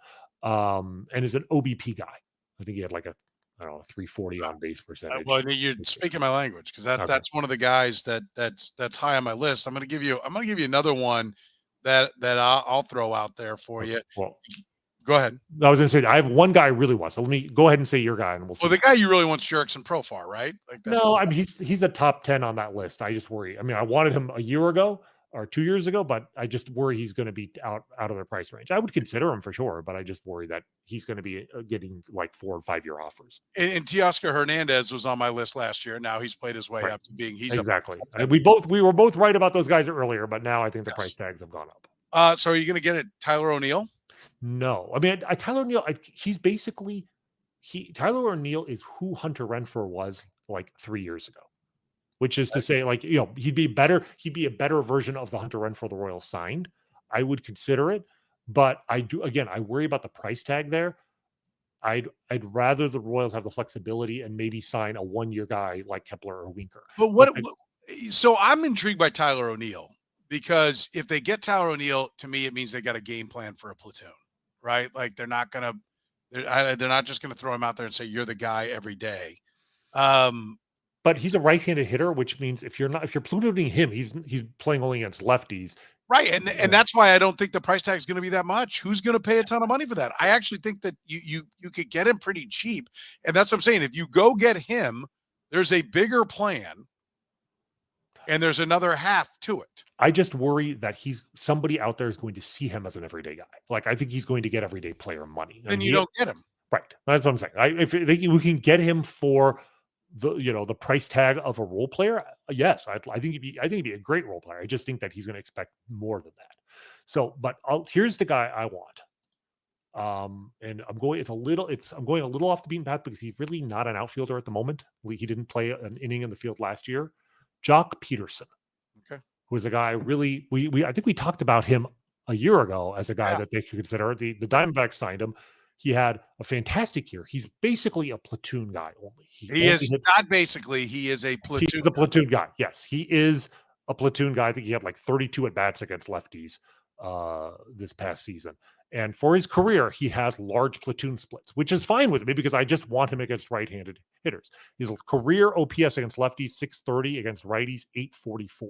And is an OBP guy. I think he had like a 340 on base percentage. Well, you're speaking my language, because that's one of the guys that's high on my list. I'm going to give you another one that I'll throw out there for you. Well, go ahead. I was going to say I have one guy I really want. So let me go ahead and say your guy, and we'll see. Well, the guy you really want is Jurickson Profar, right? Like that. No, I mean he's a top 10 on that list. I just worry. I mean, I wanted him a year ago or 2 years ago, but I just worry he's going to be out of their price range. I would consider him for sure, but I just worry that he's going to be getting like 4 or 5 year offers. And Teoscar Hernandez was on my list last year. Now he's played his way up to being exactly. We were both right about those guys earlier, but now I think the price tags have gone up. So are you going to get it, Tyler O'Neill? No, I mean Tyler O'Neill. He's basically Tyler O'Neill is who Hunter Renfroe was like 3 years ago. which is to say, like, he'd be a better version of the Hunter Renfroe the Royals signed. I would consider it, but I worry about the price tag there. I'd rather the Royals have the flexibility and maybe sign a 1-year guy like Kepler or Winker. But so I'm intrigued by Tyler O'Neill, because if they get Tyler O'Neill, to me, it means they got a game plan for a platoon, right? Like they're not just going to throw him out there and say, you're the guy every day. But he's a right-handed hitter, which means if you're platooning him, he's playing only against lefties. Right. And that's why I don't think the price tag is going to be that much. Who's going to pay a ton of money for that? I actually think that you could get him pretty cheap. And that's what I'm saying. If you go get him, there's a bigger plan and there's another half to it. I just worry that somebody out there is going to see him as an everyday guy. Like, I think he's going to get everyday player money. Then you don't get him. Right. That's what I'm saying. If we can get him for the price tag of a role player, yes, I think he'd be a great role player. I just think that he's going to expect more than that. So, but here's the guy I want. And I'm going a little off the beaten path because he's really not an outfielder at the moment. He didn't play an inning in the field last year. Jock Peterson, okay, who is a guy really I think we talked about him a year ago as a guy that they could consider. The Diamondbacks signed him. He had a fantastic year. He's basically a platoon guy only. He is a platoon. He's a platoon guy. Yes, he is a platoon guy. I think he had like 32 at-bats against lefties this past season. And for his career, he has large platoon splits, which is fine with me because I just want him against right-handed hitters. His career OPS against lefties, 630, against righties, 844.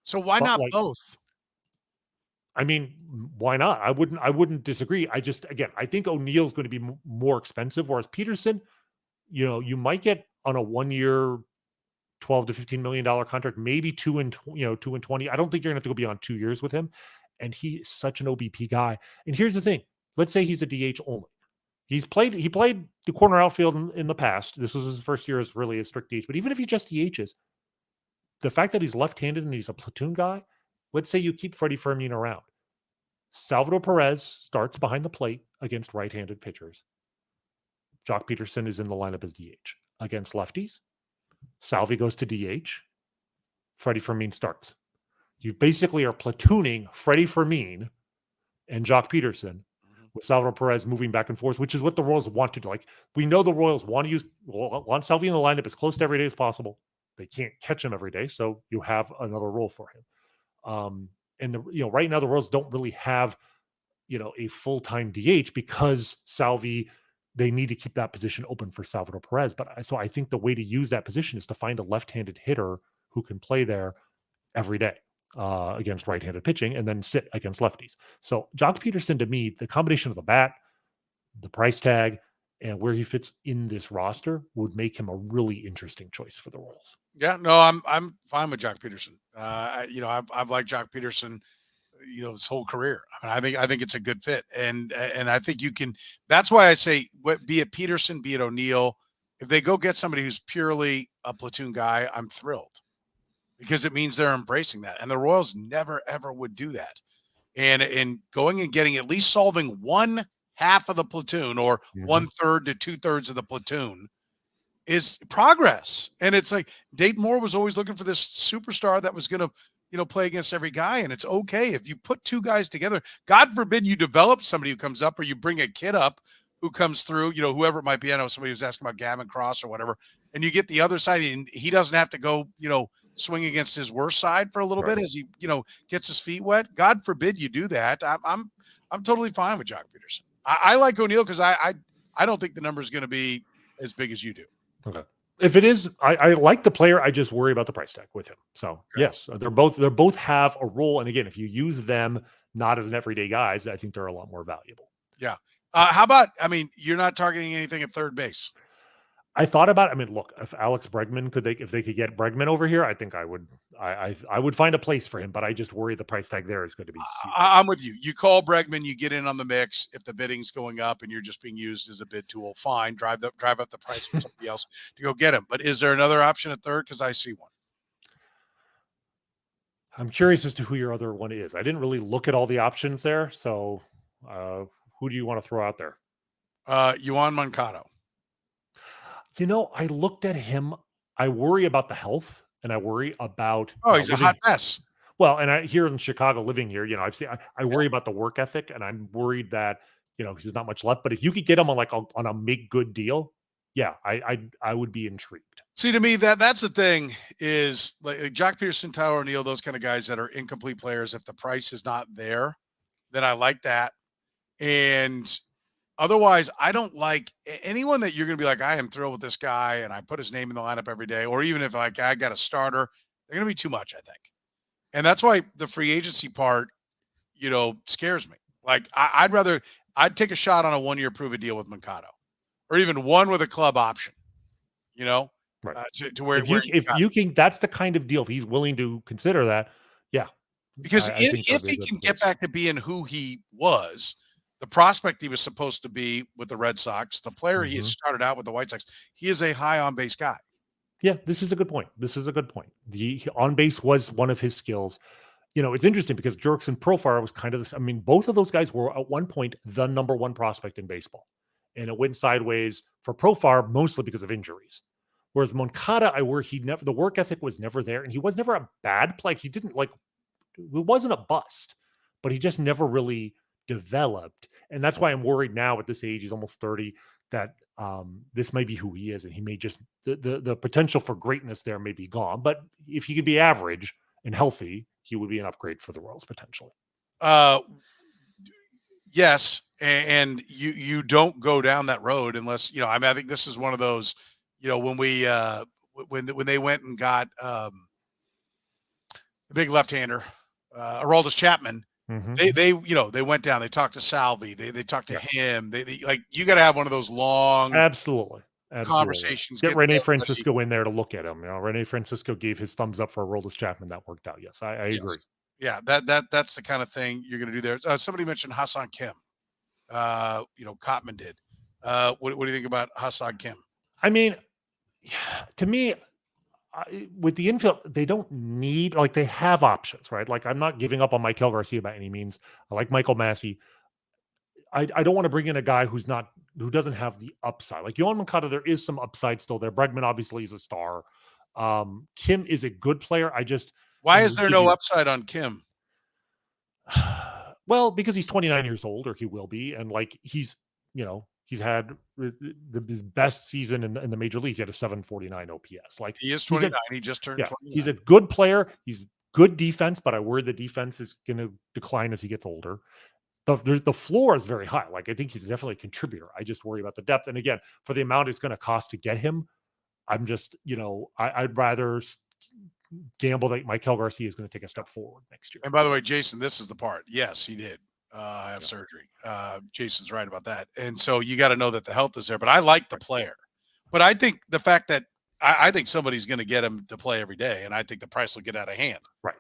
So why not both? I mean, why not? I wouldn't disagree. I think O'Neill's going to be more expensive, whereas Peterson, you might get on a 1-year, $12 to $15 million contract, maybe 2 and 20. I don't think you're going to have to go beyond 2 years with him. And he's such an OBP guy. And here's the thing: let's say he's a DH only. He played the corner outfield in the past. This was his first year as really a strict DH. But even if he just DHs, the fact that he's left-handed and he's a platoon guy, let's say you keep Freddie Fermin around. Salvador Perez starts behind the plate against right-handed pitchers. Jock Peterson is in the lineup as DH. Against lefties, Salvi goes to DH. Freddie Fermin starts. You basically are platooning Freddie Fermin and Jock Peterson with Salvador Perez moving back and forth, which is what the Royals want to do. Like, we know the Royals want Salvi in the lineup as close to every day as possible. They can't catch him every day, so you have another role for him. And right now the Royals don't really have, a full-time DH because Salvi, they need to keep that position open for Salvador Perez. So I think the way to use that position is to find a left-handed hitter who can play there every day against right-handed pitching and then sit against lefties. So Jock Peterson, to me, the combination of the bat, the price tag, and where he fits in this roster would make him a really interesting choice for the Royals. Yeah, no, I'm fine with Jock Peterson. I've liked Jock Peterson, his whole career. I mean, I think it's a good fit, and I think you can. That's why I say, be it Peterson, be it O'Neill, if they go get somebody who's purely a platoon guy, I'm thrilled because it means they're embracing that, and the Royals never ever would do that. And going and getting at least solving one half of the platoon or 1/3 to 2/3 of the platoon is progress. And it's like Dayton Moore was always looking for this superstar that was going to, play against every guy. And it's okay if you put two guys together. God forbid you develop somebody who comes up or you bring a kid up who comes through, whoever it might be. I know somebody was asking about Gavin Cross or whatever, and you get the other side and he doesn't have to go, swing against his worst side for a little bit as he, gets his feet wet. God forbid you do that. I'm totally fine with Jock Peterson. I like O'Neill because I don't think the number is going to be as big as you do. Okay. If it is, I like the player. I just worry about the price tag with him. So yes, they both have a role. And again, if you use them not as an everyday guys, I think they're a lot more valuable. Yeah. How about? You're not targeting anything at third base. I thought about. Look, if Alex Bregman if they could get Bregman over here, I think I would find a place for him. But I just worry the price tag there is going to be huge. I'm with you. You call Bregman, you get in on the mix. If the bidding's going up and you're just being used as a bid tool, fine. Drive up the price for somebody else to go get him. But is there another option at third? Because I see one. I'm curious as to who your other one is. I didn't really look at all the options there. So who do you want to throw out there? Yoan Moncada. I looked at him. I worry about the health and I worry about. Oh, he's a hot mess. Well, and I here in Chicago, living here, I worry about the work ethic, and I'm worried that there's not much left. But if you could get him on a make good deal, yeah, I would be intrigued. See, to me, that's the thing is like Jack Pearson, Tyler O'Neill, those kind of guys that are incomplete players. If the price is not there, then I like that. And otherwise, I don't like anyone that you're going to be like, I am thrilled with this guy, and I put his name in the lineup every day. Or even if like I got a starter, they're going to be too much, I think. And that's why the free agency part, scares me. Like I'd take a shot on a 1-year prove-it deal with Mercado, or even one with a club option. Right. To where if you can, that's the kind of deal. If he's willing to consider that, yeah. Because if he can get back to being who he was, the prospect he was supposed to be with the Red Sox, the player he has started out with the White Sox, he is a high on base guy. Yeah, this is a good point. The on base was one of his skills. It's interesting because Jurickson Profar was kind of this. I mean, both of those guys were at one point the number one prospect in baseball, and it went sideways for Profar mostly because of injuries. Whereas Moncada, the work ethic was never there, and he was never a bad player. He didn't it wasn't a bust, but he just never really developed. And that's why I'm worried now at this age, he's almost 30, that this may be who he is. And he may just, the potential for greatness there may be gone. But if he could be average and healthy, he would be an upgrade for the Royals potentially. Yes. And you don't go down that road unless, I think this is one of those, when when they went and got the big left-hander, Aroldis Chapman, they went down. They talked to Salvi. They talked to him. They like you got to have one of those long, absolutely conversations. Get Rene Francisco in there to look at him. Rene Francisco gave his thumbs up for Aroldis Chapman. That worked out. Yes, I agree. Yeah, that's the kind of thing you're going to do there. Somebody mentioned Hassan Kim. Cotman did. What do you think about Hassan Kim? I mean, to me, with the infield, they don't need, they have options, right? Like, I'm not giving up on Michael Garcia by any means. I like Michael Massey. I don't want to bring in a guy who doesn't have the upside. Like Yohan Moncada, there is some upside still there. Bregman obviously is a star. Kim is a good player. Why is there no upside on Kim? Well, because he's 29 years old, or he will be, and he's had his best season in the major leagues. He had a 749 OPS. He is 29. He just turned 29. He's a good player. He's good defense, but I worry the defense is going to decline as he gets older. The floor is very high. I think he's definitely a contributor. I just worry about the depth. And again, for the amount it's going to cost to get him, I'm just, I'd rather gamble that Michael Garcia is going to take a step forward next year. And by the way, Jason, this is the part. Yes, he did have surgery. Jason's right about that. And so you got to know that the health is there. But I like the player. But I think the fact that I think somebody's going to get him to play every day, and I think the price will get out of hand. Right.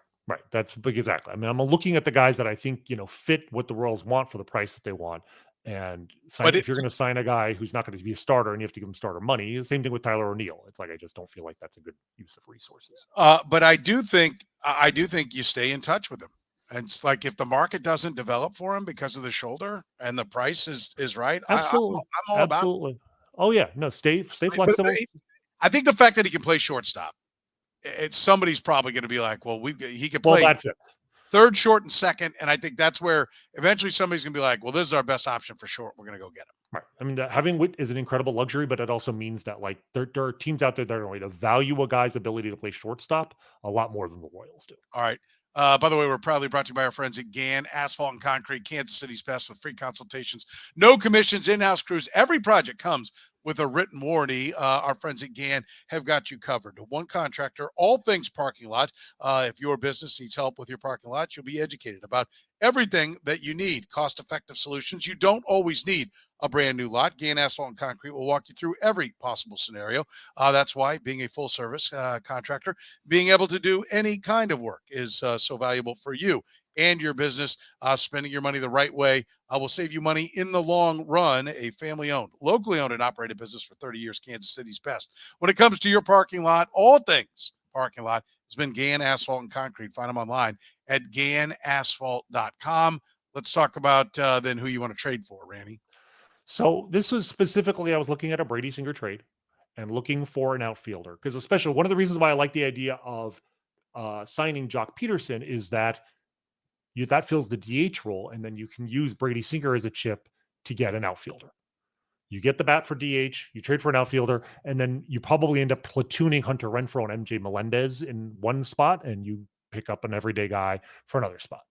That's exactly. I mean, I'm looking at the guys that I think, fit what the Royals want for the price that they want. And if you're going to sign a guy who's not going to be a starter and you have to give him starter money, the same thing with Tyler O'Neill. It's I just don't feel like that's a good use of resources. But I do think you stay in touch with him. And it's if the market doesn't develop for him because of the shoulder and the price is right. Absolutely. I'm all Absolutely. About it. Oh yeah. No, stay flexible. I think the fact that he can play shortstop, somebody's probably going to be like, well, he could play that's it. Third, short, and second. And I think that's where eventually somebody's going to be like, well, this is our best option for short. We're going to go get him. Right. I mean, having Witt is an incredible luxury, but it also means that there are teams out there that are going to value a guy's ability to play shortstop a lot more than the Royals do. All right. By the way, we're proudly brought to you by our friends at GAN Asphalt and Concrete, Kansas City's best, with free consultations, no commissions, in-house crews. Every project comes with a written warranty. Our friends at GAN have got you covered. One contractor, all things parking lot. If your business needs help with your parking lot, you'll be educated about everything that you need. Cost-effective solutions. You don't always need a brand new lot. GAN Asphalt and Concrete will walk you through every possible scenario. That's why being a full-service contractor, being able to do any kind of work is so valuable for you and your business. Spending your money the right way will save you money in the long run. A family-owned, locally owned and operated business for 30 years, Kansas City's best. When it comes to your parking lot, all things parking lot, it's been GAN Asphalt and Concrete. Find them online at ganasphalt.com. Let's talk about then who you want to trade for, Rany. So this was specifically, I was looking at a Brady Singer trade, and looking for an outfielder, because especially one of the reasons why I like the idea of signing Jock Peterson is that that fills the DH role, and then you can use Brady Singer as a chip to get an outfielder. You get the bat for DH, you trade for an outfielder, and then you probably end up platooning Hunter Renfroe and MJ Melendez in one spot, and you pick up an everyday guy for another spot.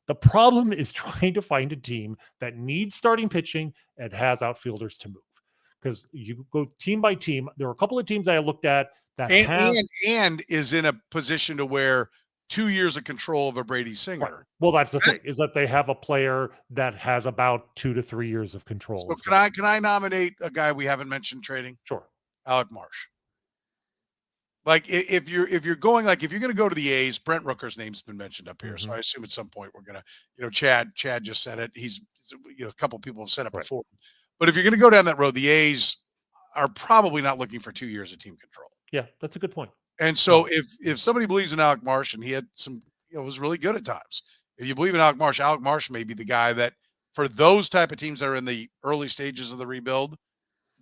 The problem is trying to find a team that needs starting pitching and has outfielders to move. Because you go team by team. There are a couple of teams I looked at that and is in a position to where 2 years of control of a Brady Singer. Right. Well, that's the thing, is that they have a player that has about 2 to 3 years of control. So can I nominate a guy we haven't mentioned trading? Sure. Alec Marsh. Like if you're going if you're going to go to the A's, Brent Rooker's name's been mentioned up here, Mm-hmm. so I assume at some point we're gonna, Chad just said it. He's a couple people have said it before. But if you're going to go down that road, the A's are probably not looking for 2 years of team control. Yeah, that's a good point. And so if somebody believes in Alec Marsh, and he had some, was really good at times. If you believe in Alec Marsh may be the guy that for those type of teams that are in the early stages of the rebuild,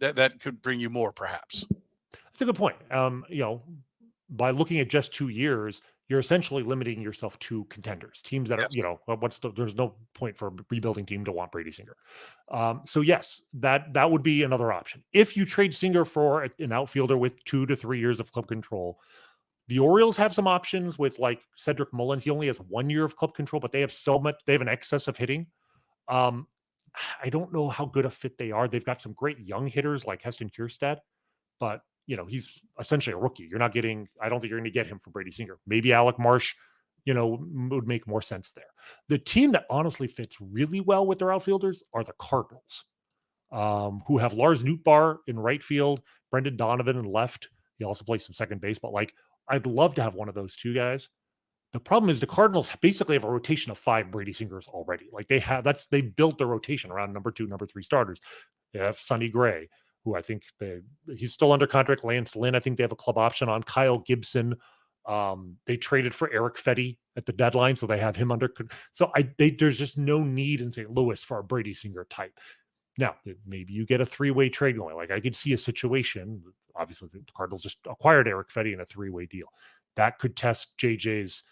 that could bring you more, perhaps. That's a good point. By looking at just 2 years, you're essentially limiting yourself to contenders, teams that are, there's no point for a rebuilding team to want Brady Singer. So yes, that would be another option. If you trade Singer for an outfielder with 2 to 3 years of club control, the Orioles have some options with like Cedric Mullins. He only has 1 year of club control, but they have they have an excess of hitting. I don't know how good a fit they are. They've got some great young hitters like Heston Kjerstad, but he's essentially a rookie. I don't think you're going to get him for Brady Singer. Maybe Alec Marsh, would make more sense there. The team that honestly fits really well with their outfielders are the Cardinals, who have Lars Nootbaar in right field, Brendan Donovan in left. He also plays some second base, but I'd love to have one of those two guys. The problem is the Cardinals basically have a rotation of 5 Brady Singers already. They built the rotation around number 2, number 3 starters. They have Sonny Gray, who I think he's still under contract. Lance Lynn, I think they have a club option on. Kyle Gibson. They traded for Eric Fetty at the deadline, so they have him under. So there's just no need in St. Louis for a Brady Singer type. Now, maybe you get a 3-way trade going. I could see a situation. Obviously, the Cardinals just acquired Eric Fetty in a 3-way deal. That could test JJ's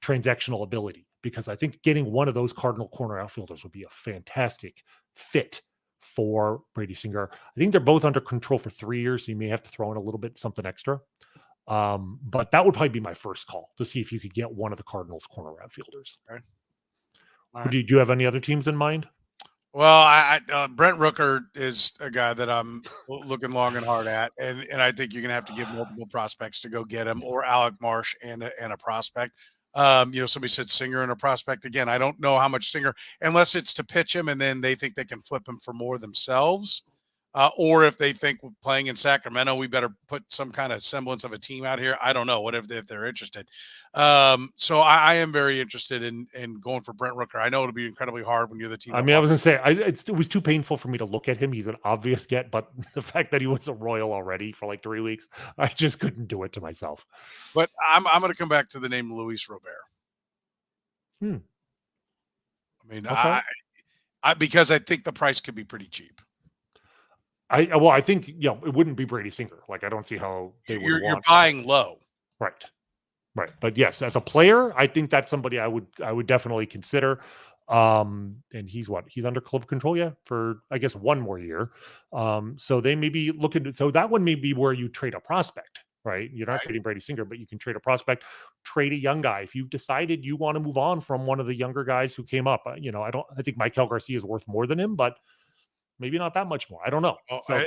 transactional ability, because I think getting one of those Cardinal corner outfielders would be a fantastic fit for Brady Singer. I think they're both under control for 3 years, so you may have to throw in a little bit something extra. But that would probably be my first call to see if you could get one of the Cardinals corner outfielders. Okay. Right. Do you have any other teams in mind? Well, Brent Rooker is a guy that I'm looking long and hard at, and I think you're going to have to give multiple prospects to go get him, or Alec Marsh and a prospect. Somebody said Singer and a prospect. Again, I don't know how much Singer, unless it's to pitch him and then they think they can flip him for more themselves. Or if they think playing in Sacramento, we better put some kind of semblance of a team out here. I don't know if they're interested. So I am very interested in going for Brent Rooker. I know it'll be incredibly hard when you're the team. I mean, I was going to say, it was too painful for me to look at him. He's an obvious get, but the fact that he was a Royal already for 3 weeks, I just couldn't do it to myself. But I'm going to come back to the name Luis Robert. I mean, okay. Because I think the price could be pretty cheap. I think it wouldn't be Brady Singer. I don't see how they would. You're buying low, right? But yes, as a player, I think that's somebody I would definitely consider. And he's under club control for I guess 1 more year. So they may be looking. So that one may be where you trade a prospect, right? You're not trading Brady Singer, but you can trade a prospect, trade a young guy if you've decided you want to move on from one of the younger guys who came up. I think Michael Garcia is worth more than him, but maybe not that much more. I don't know. So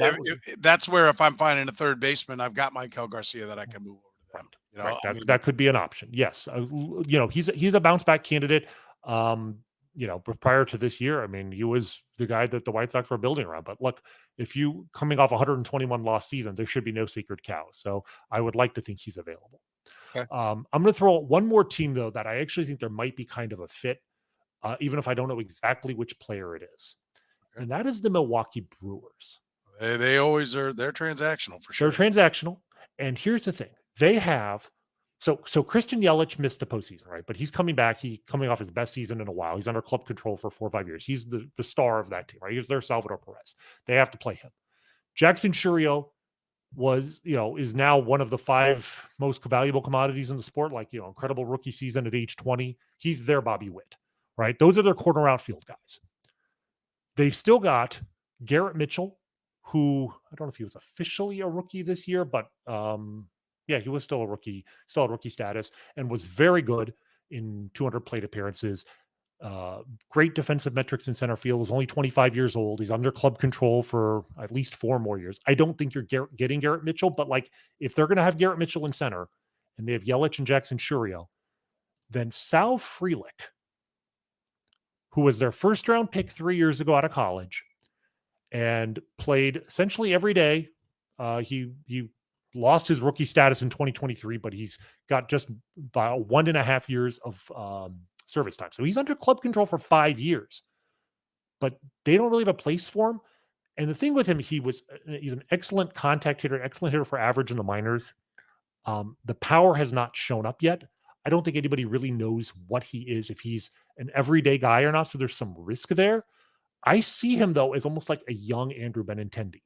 that's where if I'm finding a third baseman, I've got Michael Garcia that I can move over to them. That could be an option. Yes. He's a bounce back candidate. But prior to this year, I mean, he was the guy that the White Sox were building around. But look, if you coming off 121 loss season, there should be no sacred cows. So I would like to think he's available. Okay. I'm going to throw out one more team though, that I actually think there might be kind of a fit, even if I don't know exactly which player it is. And that is the Milwaukee Brewers. They always are. They're transactional for sure. They're transactional. And here's the thing. They have so Christian Yelich missed the postseason, right? But he's coming back. He's coming off his best season in a while. He's under club control for 4 or 5 years. He's the star of that team, right? He's their Salvador Perez. They have to play him. Jackson Chourio is now one of the 5 most valuable commodities in the sport, like, incredible rookie season at age 20. He's their Bobby Witt, right? Those are their corner outfield guys. They've still got Garrett Mitchell, who I don't know if he was officially a rookie this year, but yeah, he was still a rookie, still had rookie status, and was very good in 200 plate appearances. Great defensive metrics in center field. Was only 25 years old. He's under club control for at least 4 more years. I don't think you're getting Garrett Mitchell, but like if they're going to have Garrett Mitchell in center and they have Yelich and Jackson Churio, then Sal Frelick, who was their first round pick 3 years ago out of college and played essentially every day. He lost his rookie status in 2023, but he's got just about 1.5 years of service time. So he's under club control for 5 years, but they don't really have a place for him. And the thing with him, he's an excellent contact hitter, excellent hitter for average in the minors. The power has not shown up yet. I don't think anybody really knows what he is, if he's an everyday guy or not. So there's some risk there. I see him, though, as almost like a young Andrew Benintendi.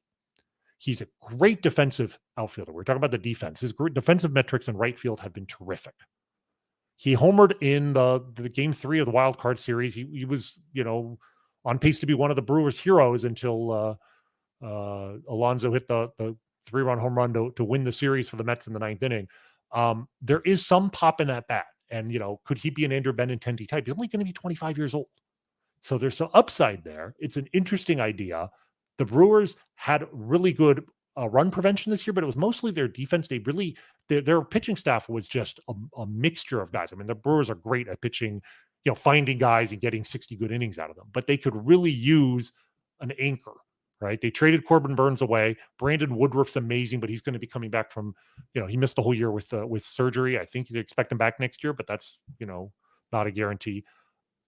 He's a great defensive outfielder. We're talking about the defense. His defensive metrics in right field have been terrific. He homered in the game 3 of the wild card series. He was, on pace to be one of the Brewers' heroes until Alonso hit the 3-run home run to win the series for the Mets in the 9th inning. There is some pop in that bat. And, could he be an Andrew Benintendi type? He's only going to be 25 years old. So there's some upside there. It's an interesting idea. The Brewers had really good run prevention this year, but it was mostly their defense. Their pitching staff was just a mixture of guys. I mean, the Brewers are great at pitching, finding guys and getting 60 good innings out of them, but they could really use an anchor, right? They traded Corbin Burns away. Brandon Woodruff's amazing, but he's going to be coming back from, he missed the whole year with surgery. I think they expect him back next year, but that's, not a guarantee.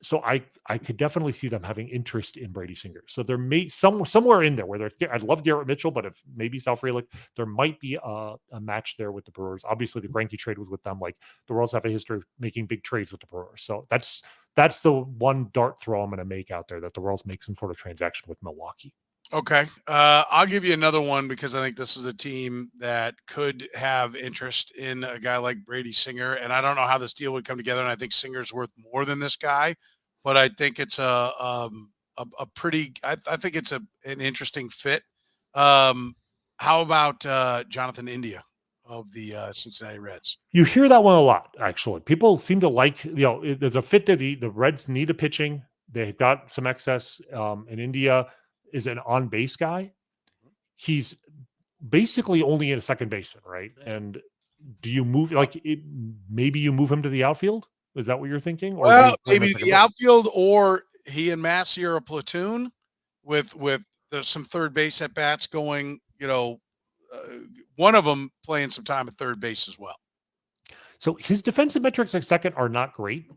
So I could definitely see them having interest in Brady Singer. So there may somewhere in there, whether it's, I'd love Garrett Mitchell, but if maybe Sal Frelick, there might be a match there with the Brewers. Obviously, the Greinke trade was with them. Like the Royals have a history of making big trades with the Brewers. So that's the one dart throw I'm going to make out there, that the Royals make some sort of transaction with Milwaukee. Okay. I'll give you another one because I think this is a team that could have interest in a guy like Brady Singer. And I don't know how this deal would come together. And I think Singer's worth more than this guy, but I think it's I think it's an interesting fit. How about Jonathan India of the Cincinnati Reds? You hear that one a lot, actually. People seem to like, there's a fit there. The Reds need a pitching. They've got some excess. And India is an on-base guy. He's basically only in a second baseman, right? And do you move maybe you move him to the outfield? Is that what you're thinking? Or well, maybe the outfield, or he and Massey are a platoon with some third base at bats going. One of them playing some time at third base as well. So his defensive metrics at second are not great.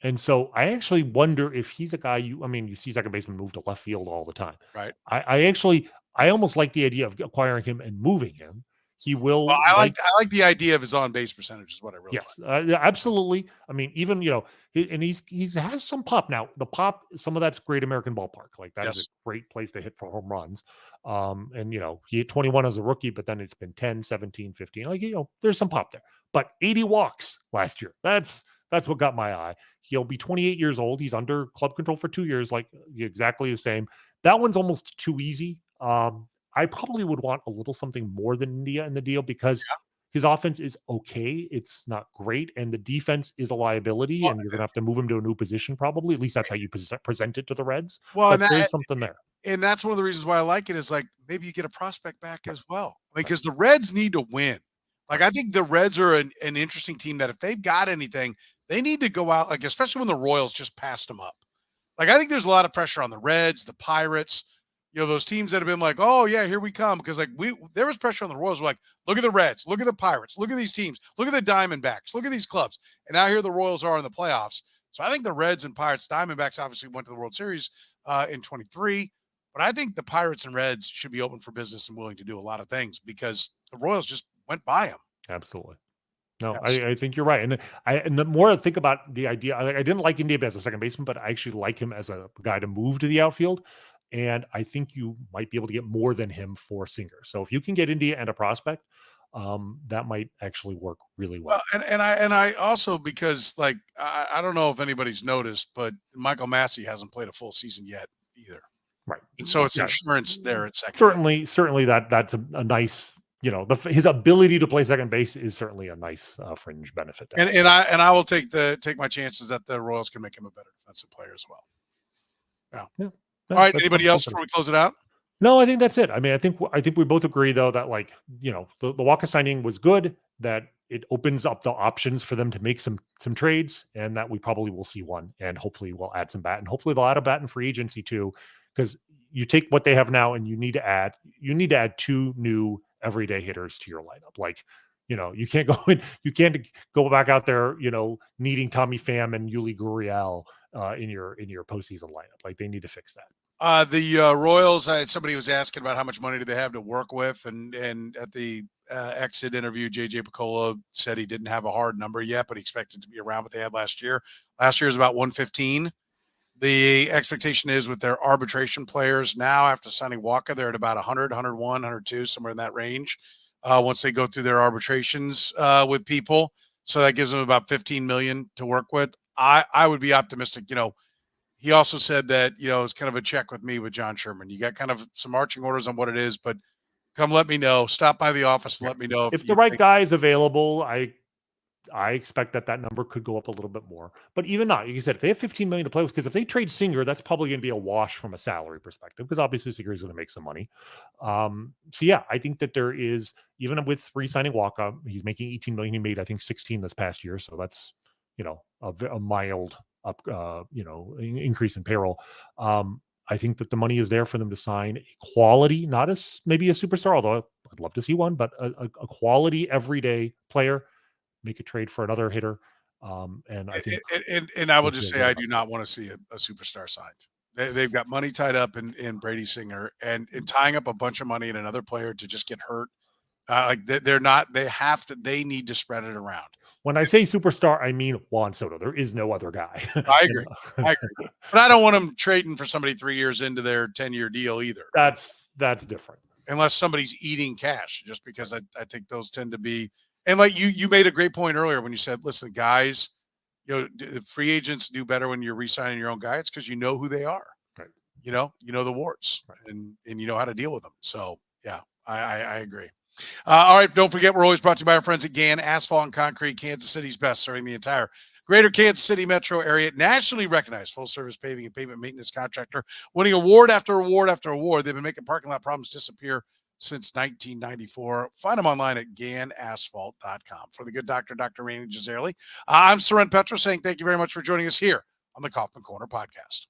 And so I actually wonder if he's a guy you see second baseman move to left field all the time. Right. I almost like the idea of acquiring him and moving him. He will. Well, I like the idea of his on base percentage is what I really like. Yes, absolutely. I mean, even and he has some pop now. The pop, some of that's Great American Ballpark. Like that is a great place to hit for home runs. And he hit 21 as a rookie, but then it's been 10, 17, 15. Like there's some pop there. But 80 walks last year. That's what got my eye. He'll be 28 years old. He's under club control for 2 years, like exactly the same. That one's almost too easy. I probably would want a little something more than India in the deal because his offense is okay. It's not great. And the defense is a liability. And you're going to have to move him to a new position probably. At least that's how you present it to the Reds. Well, but there's something there. And that's one of the reasons why I like it is like maybe you get a prospect back as well. Because the Reds need to win. Like I think the Reds are an interesting team that if they've got anything, they need to go out, like especially when the Royals just passed them up. Like I think there's a lot of pressure on the Reds, the Pirates, those teams that have been like, oh yeah, here we come. Because there was pressure on the Royals. We're like, look at the Reds, look at the Pirates, look at these teams, look at the Diamondbacks, look at these clubs. And now here the Royals are in the playoffs. So I think the Reds and Pirates, Diamondbacks obviously went to the World Series in 23. But I think the Pirates and Reds should be open for business and willing to do a lot of things because the Royals just went by them. Absolutely. No, yes. I think you're right. And the more I think about the idea, I didn't like India as a second baseman, but I actually like him as a guy to move to the outfield. And I think you might be able to get more than him for Singer. So if you can get India and a prospect, that might actually work really well. And I also, because like I don't know if anybody's noticed, but Michael Massey hasn't played a full season yet either. Right. And so it's Yeah. insurance there at second. Certainly that's a nice, his ability to play second base is certainly a nice fringe benefit. And I will take my chances that the Royals can make him a better defensive player as well. Yeah. All right. Anybody else before we close it out? No, I think that's it. I mean, I think we both agree though that the Wacha signing was good, that it opens up the options for them to make some trades, and that we probably will see one, and hopefully we'll add some bat, and hopefully they'll add a bat in free agency too, because you take what they have now and you need to add 2 new everyday hitters to your lineup. Like, you can't go back out there, needing Tommy Pham and Yuli Gurriel in your postseason lineup. Like, they need to fix that. The Royals, somebody was asking about how much money do they have to work with, and at the exit interview, JJ Picola said he didn't have a hard number yet, but he expected to be around what they had last year. Last year was about 115. The expectation is with their arbitration players now, after signing Wacha, they're at about 100, 101, 102, somewhere in that range. Once they go through their arbitrations with people, so that gives them about 15 million to work with. I would be optimistic. He also said that, it's kind of a check with me with John Sherman. You got kind of some marching orders on what it is, but come let me know. Stop by the office and let me know if the right guy is available. I expect that number could go up a little bit more. But even not, like you said, if they have 15 million to play with, because if they trade Singer, that's probably going to be a wash from a salary perspective, because obviously Singer is going to make some money. So yeah, I think that there is, even with re-signing Wacha, he's making 18 million. He made, I think, 16 this past year. So that's, a mild up, increase in payroll. I think that the money is there for them to sign a quality, not as maybe a superstar, although I'd love to see one, but a quality everyday player. Make a trade for another hitter. And I think, and I will just say, I do not want to see a superstar signed. They've got money tied up in Brady Singer, and tying up a bunch of money in another player to just get hurt. They need to spread it around. When I say superstar, I mean Juan Soto. There is no other guy. I agree. But I don't want them trading for somebody 3 years into their 10-year deal either. That's different. Unless somebody's eating cash, just because I think those tend to be. And like you made a great point earlier when you said, listen, guys, free agents do better when you're re-signing your own guy. It's because you know who they are. Right. You know the warts, right, and you know how to deal with them. So yeah, I agree. All right. Don't forget, we're always brought to you by our friends at Gann Asphalt and Concrete, Kansas City's best, serving the entire greater Kansas City metro area. Nationally recognized full-service paving and pavement maintenance contractor, winning award after award after award. They've been making parking lot problems disappear since 1994. Find them online at GannAsphalt.com. For the good doctor, Dr. Rany Jazayerli, I'm Soren Petro saying thank you very much for joining us here on the Kaufman Corner Podcast.